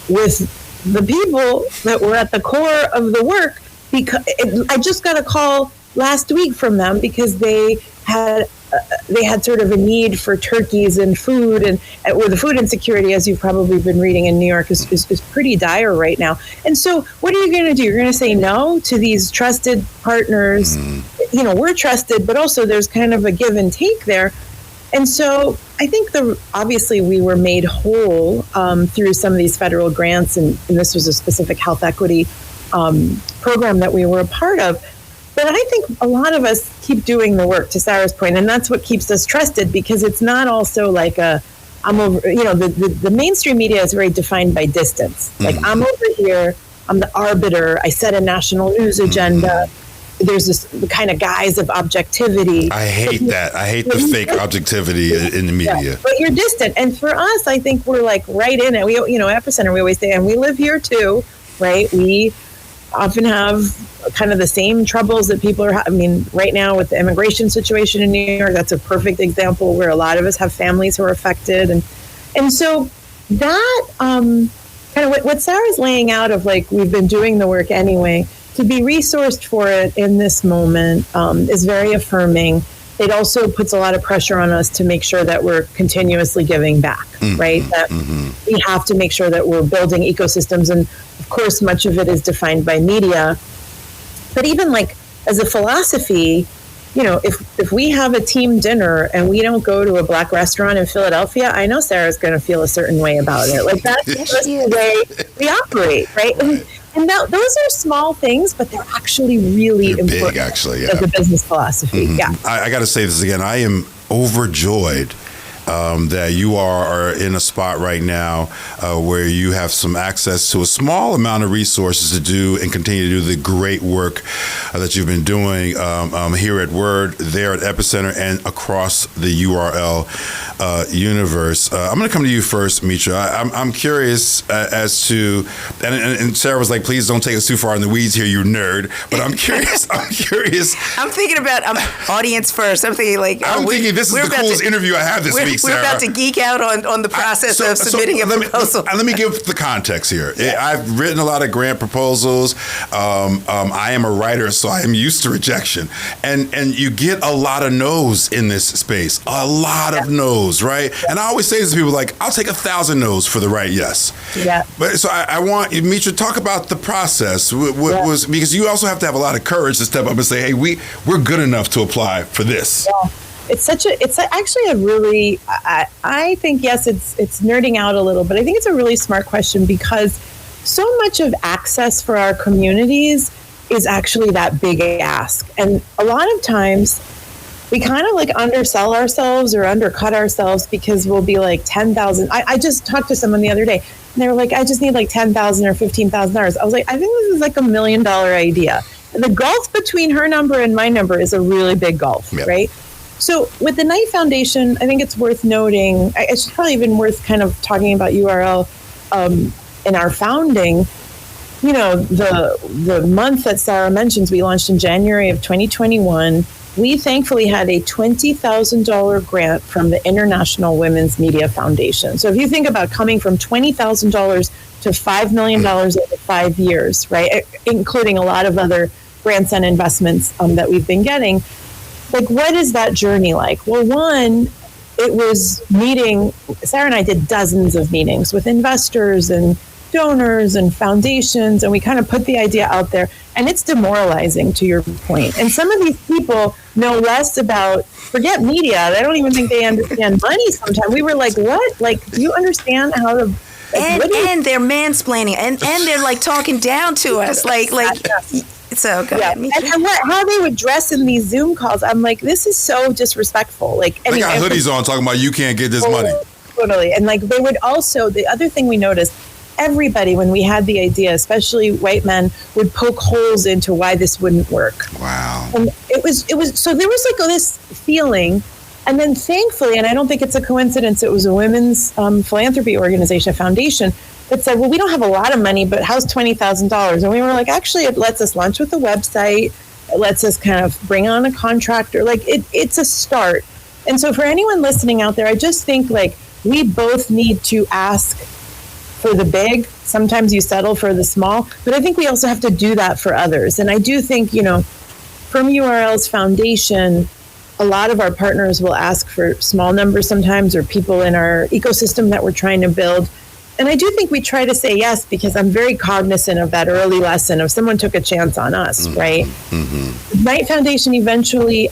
with the people that were at the core of the work, because I just got a call last week from them because they had sort of a need for turkeys and food, and where the food insecurity, as you've probably been reading in New York, is pretty dire right now. And so what are you going to do? You're going to say no to these trusted partners. We're trusted, but also there's kind of a give and take there. And so I think obviously we were made whole through some of these federal grants, and this was a specific health equity program that we were a part of. But I think a lot of us keep doing the work, to Sarah's point, and that's what keeps us trusted, because it's not also like the mainstream media is very defined by distance. Like, I'm over here, I'm the arbiter, I set a national news agenda. There's this kind of guise of objectivity. I hate that. I hate the fake objectivity in the media. Yeah, but you're distant. And for us, I think we're like right in it. We, Epicenter, we always say, and we live here too, right? We often have kind of the same troubles that people are, right now with the immigration situation in New York, that's a perfect example where a lot of us have families who are affected. And so that kind of what Sarah's laying out of, like, we've been doing the work anyway, to be resourced for it in this moment is very affirming. It also puts a lot of pressure on us to make sure that we're continuously giving back, right? That we have to make sure that we're building ecosystems. And of course, much of it is defined by media. But even like as a philosophy, if we have a team dinner and we don't go to a Black restaurant in Philadelphia, I know Sarah's going to feel a certain way about it. Like, that's just the way we operate, right? And those are small things, but they're actually really important. Big, actually, as a business philosophy. Yeah. I got to say this again. I am overjoyed that you are in a spot right now where you have some access to a small amount of resources to do and continue to do the great work that you've been doing here at WURD, there at Epicenter, and across the URL universe. I'm going to come to you first, Mitra. I'm curious as to, and Sarah was like, please don't take us too far in the weeds here, you nerd. But I'm curious. I'm thinking about audience first. I'm thinking thinking this is the coolest interview I have this week, Sarah. We're about to geek out on the process of submitting a proposal. Let me give the context here. I've written a lot of grant proposals. I am a writer, so I am used to rejection. And you get a lot of no's in this space. A lot of no's, right? And I always say this to people, like, I'll take 1,000 no's for the right yes. Yeah. But so I want you, Mitra, talk about the process. Was because you also have to have a lot of courage to step up and say, hey, we're good enough to apply for this. Yeah. It's actually a really, I think, yes, it's nerding out a little, but I think it's a really smart question, because so much of access for our communities is actually that big ask. And a lot of times we kind of like undersell ourselves or undercut ourselves, because we'll be like 10,000. I just talked to someone the other day and they were like, I just need like $10,000 or $15,000. I was like, I think this is like $1 million idea. And the gulf between her number and my number is a really big gulf, right? So with the Knight Foundation, I think it's worth noting, it's probably even worth kind of talking about URL in our founding. The month that Sarah mentions, we launched in January of 2021. We thankfully had a $20,000 grant from the International Women's Media Foundation. So if you think about coming from $20,000 to $5 million over 5 years, right, including a lot of other grants and investments that we've been getting, like, what is that journey like? Well, one, it was meeting, Sarah and I did dozens of meetings with investors and donors and foundations, and we kind of put the idea out there, and it's demoralizing, to your point. And some of these people know less about, forget media, they don't even think they understand money sometimes. We were like, what? Like, do you understand how to... And they're mansplaining, and they're like talking down to us, like so good. Yeah. And how they would dress in these Zoom calls, I'm like, this is so disrespectful. Like, they got hoodies on talking about you can't get this money. Totally. And like, they would also, the other thing we noticed, everybody, when we had the idea, especially white men, would poke holes into why this wouldn't work. Wow. And it was so there was like this feeling And then thankfully, and I don't think it's a coincidence, it was a women's philanthropy organization, a foundation, that said, well, we don't have a lot of money, but how's $20,000? And we were like, actually, it lets us launch with a website. It lets us kind of bring on a contractor. Like, it's a start. And so for anyone listening out there, I just think, like, we both need to ask for the big. Sometimes you settle for the small. But I think we also have to do that for others. And I do think, you know, from URL's foundation, a lot of our partners will ask for small numbers sometimes, or people in our ecosystem that we're trying to build. And I do think we try to say yes, because I'm very cognizant of that early lesson of someone took a chance on us, right? Knight Foundation eventually,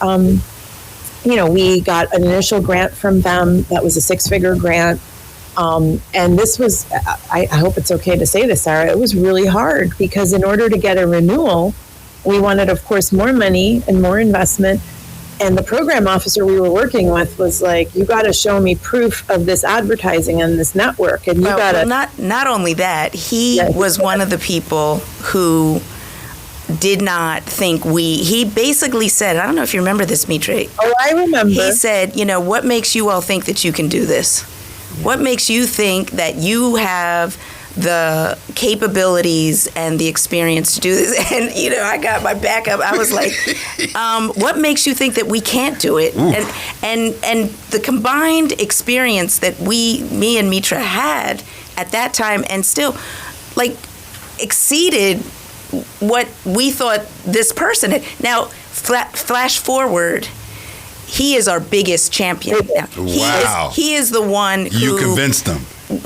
you know, we got an initial grant from them that was a 6-figure grant. And this was, I hope it's okay to say this, Sarah, it was really hard, because in order to get a renewal, we wanted, of course, more money and more investment. And the program officer we were working with was like, you got to show me proof of this advertising and this network. And you got to... Not only that, he was one of the people who did not think he basically said, I don't know if you remember this, Mitra. Oh, I remember. He said, you know, what makes you all think that you can do this? What makes you think that you have the capabilities and the experience to do this? And, you know, I got my back up. I was like, what makes you think that we can't do it? And the combined experience that me and Mitra had at that time, and still, like, exceeded what we thought this person had. Now, flash forward, he is our biggest champion. Now, he is the one who... You convinced him.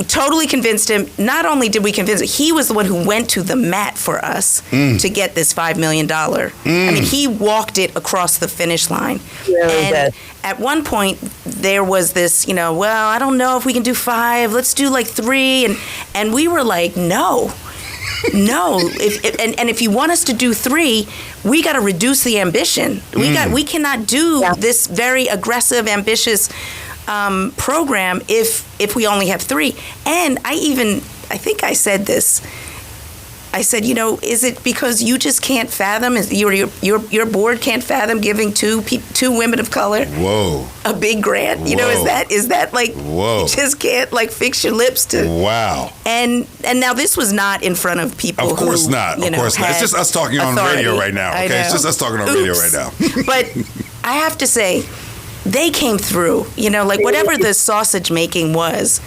Totally convinced him. Not only did we convince him, he was the one who went to the mat for us to get this $5 million. I mean, he walked it across the finish line. And at one point, there was this, you know, well, I don't know if we can do 5. Let's do like 3. And we were like, no. If you want us to do 3, we got to reduce the ambition. We cannot do this very aggressive, ambitious program if we only have 3. And I think I said this. I said, you know, is it because you just can't fathom? Your board can't fathom giving two women of color a big grant? You know, is that like you just can't like fix your lips to? Wow. And now this was not in front of people. Of course not. Of course not. It's just us talking on radio right now. Okay, it's just us talking on radio right now. But I have to say, they came through. You know, like whatever the sausage making was,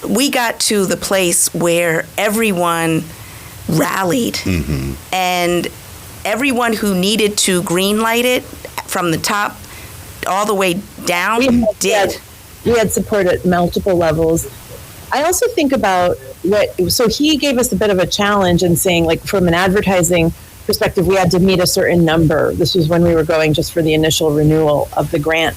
we got to the place where everyone rallied, and everyone who needed to green light it from the top all the way down did. We had support at multiple levels. I also think about so he gave us a bit of a challenge in saying, like, from an advertising perspective, we had to meet a certain number. This was when we were going just for the initial renewal of the grant.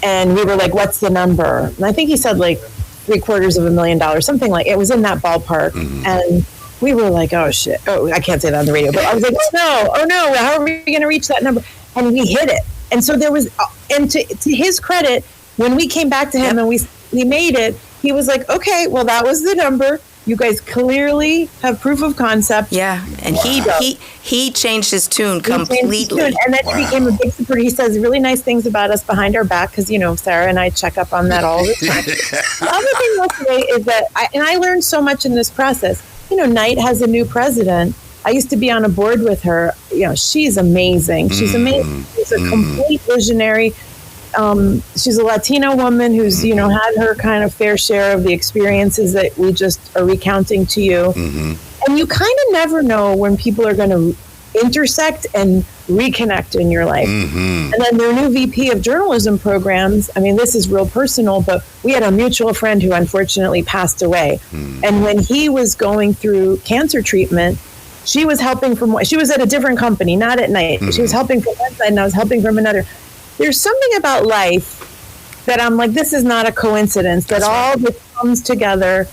And we were like, what's the number? And I think he said like $750,000, something like it was in that ballpark. And we were like, oh shit. Oh, I can't say that on the radio, but I was like, oh no, how are we going to reach that number? And we hit it. And so there was, and to his credit, when we came back to him and we made it, he was like, okay, well, that was the number. You guys clearly have proof of concept. Yeah, and he changed his tune completely. And then he became a big supporter. He says really nice things about us behind our back, because, you know, Sarah and I check up on that all the time. The other thing I'll say is that, I learned so much in this process. You know, Knight has a new president. I used to be on a board with her. You know, she's amazing. She's amazing. She's a complete visionary. She's a Latino woman who's, you know, had her kind of fair share of the experiences that we just are recounting to you. And you kind of never know when people are going to intersect and reconnect in your life. And then their new VP of journalism programs, I mean, this is real personal, but we had a mutual friend who unfortunately passed away. And when he was going through cancer treatment, she was helping she was at a different company, not at Knight. She was helping from one side and I was helping from another. There's something about life that I'm like, this is not a coincidence, that all this comes together.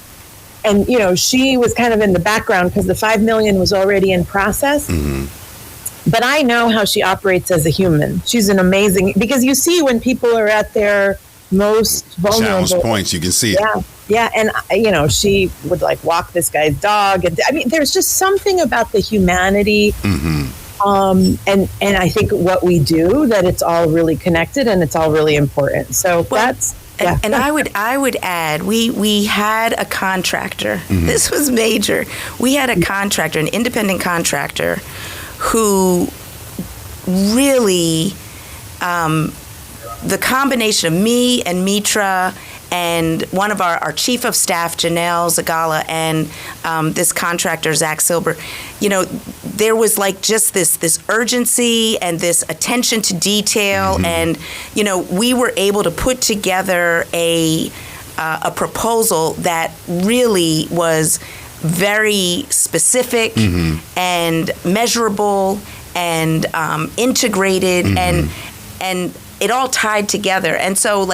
And, you know, she was kind of in the background because the $5 million was already in process. But I know how she operates as a human. She's an amazing, because you see when people are at their most vulnerable challenge points, you can see it. Yeah. And, you know, she would like walk this guy's dog. And I mean, there's just something about the humanity And I think what we do, that it's all really connected and it's all really important. So that's. Yeah. And I would add, we had a contractor. Mm-hmm. This was major. We had a contractor, an independent contractor, who really, the combination of me and Mitra and one of our chief of staff, Janelle Zagala, and this contractor, Zach Silber, there was like just this urgency and this attention to detail. Mm-hmm. And, we were able to put together a proposal that really was very specific mm-hmm. and measurable and integrated mm-hmm. and it all tied together. And so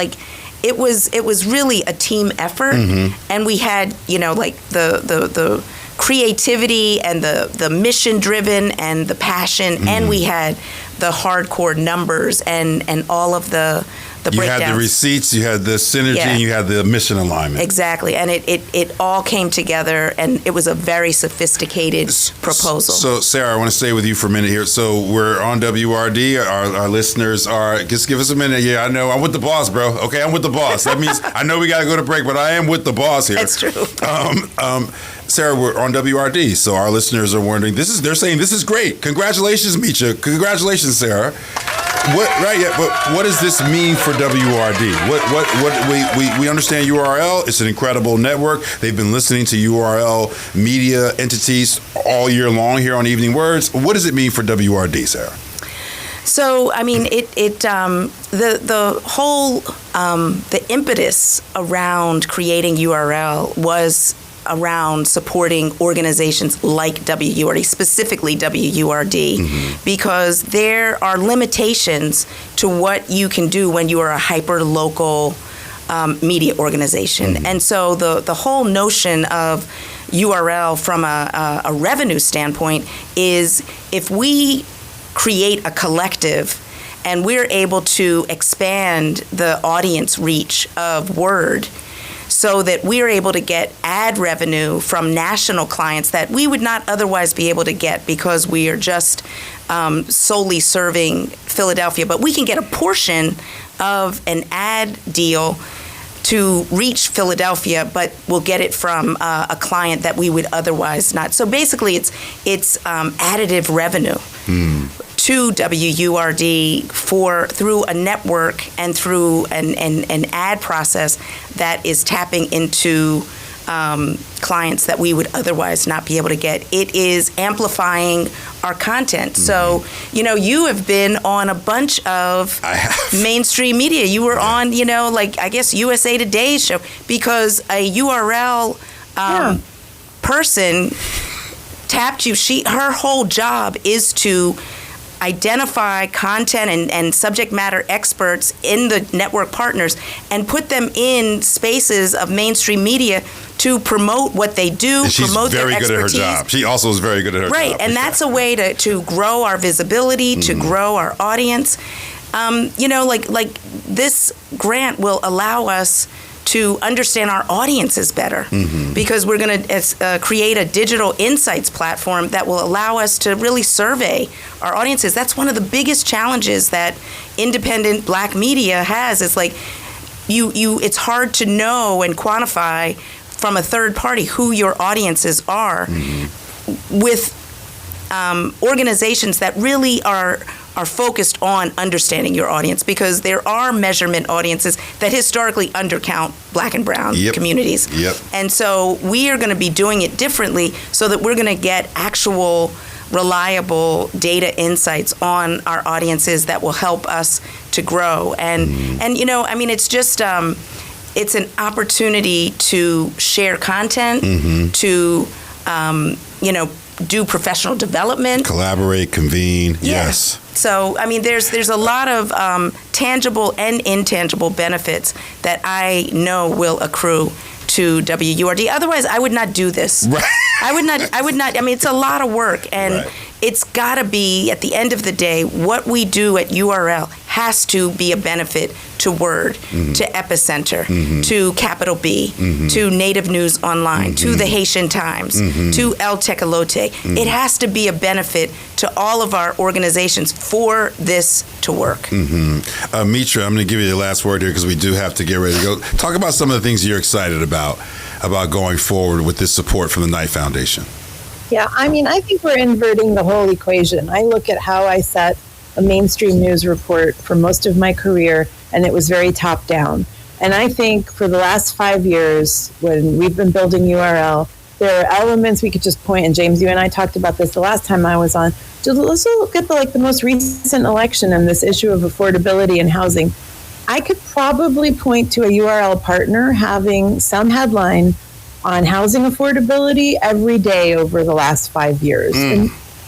it was really a team effort, mm-hmm. and we had the creativity and the mission driven and the passion, mm-hmm. and we had the hardcore numbers and all of the breakdowns. You had the receipts, you had the synergy, and you had the mission alignment. Exactly, and it all came together, and it was a very sophisticated proposal. So, Sarah, I want to stay with you for a minute here. So we're on WRD. Our listeners are, just give us a minute. Yeah, I know. I'm with the boss, bro. Okay, I'm with the boss. That means I know we got to go to break, but I am with the boss here. That's true. Sarah, we're on WRD, so our listeners are wondering. They're saying this is great. Congratulations, Mitra. Congratulations, Sarah. But what does this mean for WRD? What we understand URL. It's an incredible network. They've been listening to URL media entities all year long here on Evening Words. What does it mean for WRD, Sarah? So, I mean, the whole the impetus around creating URL was around supporting organizations like WURD, specifically WURD, mm-hmm. because there are limitations to what you can do when you are a hyper-local media organization. Mm-hmm. And so the whole notion of URL from a revenue standpoint is if we create a collective and we're able to expand the audience reach of Word so that we're able to get ad revenue from national clients that we would not otherwise be able to get because we are just solely serving Philadelphia. But we can get a portion of an ad deal to reach Philadelphia, but we'll get it from a client that we would otherwise not. So basically, it's additive revenue to WURD through a network and through an ad process that is tapping into clients that we would otherwise not be able to get. It is amplifying our content. So, you have been on a bunch of mainstream media. You were on, I guess USA Today's show because a URL person tapped you. Her whole job is to identify content and subject matter experts in the network partners and put them in spaces of mainstream media to promote what they do, and promote their expertise. She's very good at her job. She also is very good at her job. Right, and that's a way to grow our visibility, to grow our audience. Like this grant will allow us to understand our audiences better because we're going to create a digital insights platform that will allow us to really survey our audiences. That's one of the biggest challenges that independent Black media has. It's like it's hard to know and quantify from a third party who your audiences are with organizations that really are focused on understanding your audience, because there are measurement audiences that historically undercount Black and brown communities. Yep. And so we are going to be doing it differently so that we're going to get actual reliable data insights on our audiences that will help us to grow. And it's just it's an opportunity to share content, to do professional development, collaborate, convene. Yes. So, there's a lot of tangible and intangible benefits that I know will accrue to WURD. Otherwise, I would not do this. Right. I would not. It's a lot of work, and it's got to be, at the end of the day, what we do at URL has to be a benefit to WURD, to Epicenter, to Capital B, to Native News Online, to the Haitian Times, to El Tecolote. It has to be a benefit to all of our organizations for this to work. Mitra, I'm going to give you the last word here because we do have to get ready to go. Talk about some of the things you're excited about going forward with this support from the Knight Foundation. Yeah, I mean, I think we're inverting the whole equation. I look at how I set a mainstream news report for most of my career, and it was very top down. And I think for the last 5 years, when we've been building URL, there are elements we could just point, and James, you and I talked about this the last time I was on. Let's look at the most recent election and this issue of affordability and housing. I could probably point to a URL partner having some headline on housing affordability every day over the last 5 years.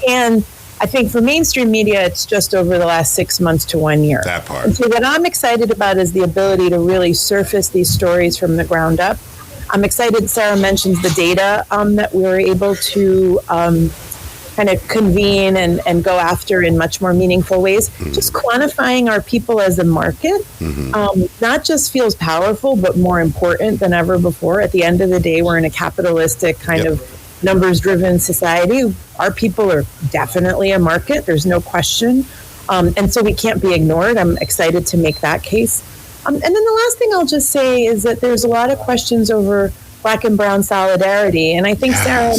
And I think for mainstream media, it's just over the last 6 months to 1 year. That part. And so what I'm excited about is the ability to really surface these stories from the ground up. I'm excited Sarah mentions the data that we were able to kind of convene and go after in much more meaningful ways. Just quantifying our people as a market not just feels powerful, but more important than ever before. At the end of the day, we're in a capitalistic kind of numbers-driven society. Our people are definitely a market. There's no question. And so we can't be ignored. I'm excited to make that case. And then the last thing I'll just say is that there's a lot of questions over Black and Brown solidarity. And I think Sarah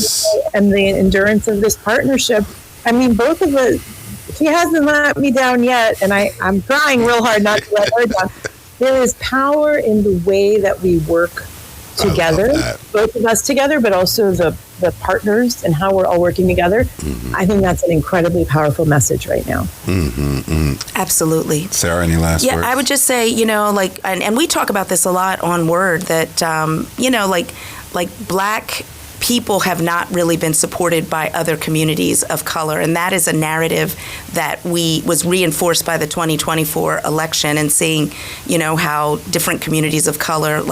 and the endurance of this partnership, I mean, both of us, she hasn't let me down yet, and I'm trying real hard not to let her down. There is power in the way that we work together, both of us together, but also the partners and how we're all working together. I think that's an incredibly powerful message right now. Absolutely. Sarah, any last words? Yeah, I would just say, and we talk about this a lot on WURD, that, Black people have not really been supported by other communities of color. And that is a narrative that was reinforced by the 2024 election, and seeing, how different communities of color,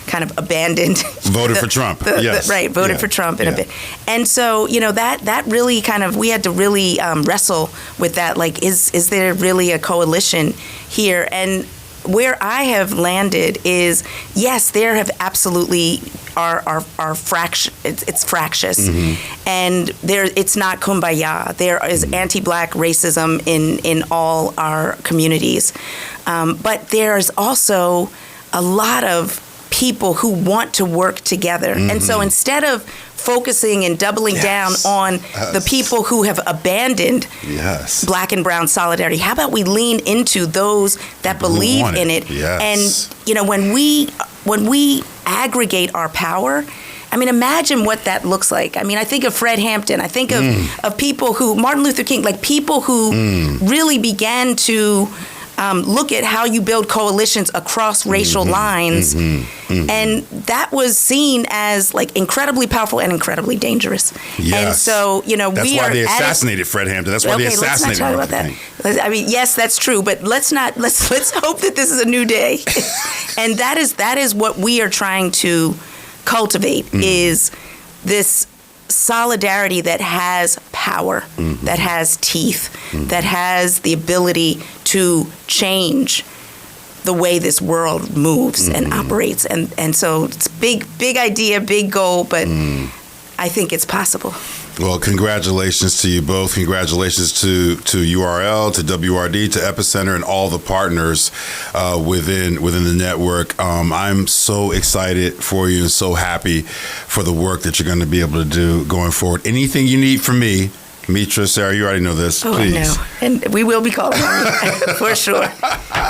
kind of abandoned. Voted for Trump. Voted for Trump in a bit. And so, that really we had to really wrestle with that. Is there really a coalition here? And where I have landed is, yes, there have absolutely are it's fractious, and it's not kumbaya. There is anti-Black racism in all our communities, but there's also a lot of people who want to work together. And so instead of focusing and doubling down on the people who have abandoned Black and Brown solidarity, how about we lean into those that believe in it? And when we aggregate our power, I mean, imagine what that looks like. I mean, I think of Fred Hampton. I think of people who, Martin Luther King, people who really began to look at how you build coalitions across racial lines. And that was seen as incredibly powerful and incredibly dangerous. And so, that's why they assassinated Fred Hampton. That's why they assassinated Martin Luther King. I mean, yes, that's true, but let's hope that this is a new day. And that is what we are trying to cultivate, is this solidarity that has power, that has teeth, that has the ability to change the way this world moves and operates. And so it's big idea, big goal, but I think it's possible. Well, congratulations to you both. Congratulations to URL, to WRD, to Epicenter, and all the partners within the network. I'm so excited for you and so happy for the work that you're going to be able to do going forward. Anything you need from me, Mitra, Sarah, you already know this. Please. I know. And we will be calling on you, for sure.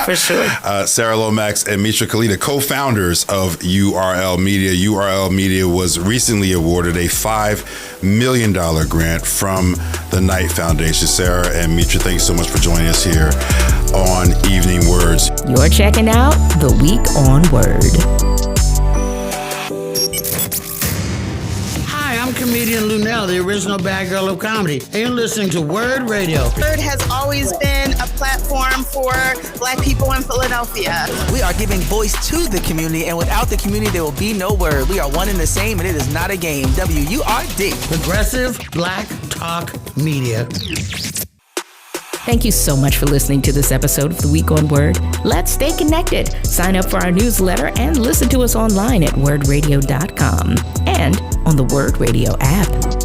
For sure. Sarah Lomax and Mitra Kalita, co-founders of URL Media. URL Media was recently awarded a $5 million grant from the Knight Foundation. Sarah and Mitra, thank you so much for joining us here on Evening Words. You're checking out The Week on WURD. I'm comedian Lunell, the original bad girl of comedy, and you're listening to WURD Radio. WURD has always been a platform for Black people in Philadelphia. We are giving voice to the community, and without the community, there will be no WURD. We are one and the same, and it is not a game. WURD. Progressive Black Talk Media. Thank you so much for listening to this episode of The Week on Word. Let's stay connected. Sign up for our newsletter and listen to us online at wordradio.com and on the Word Radio app.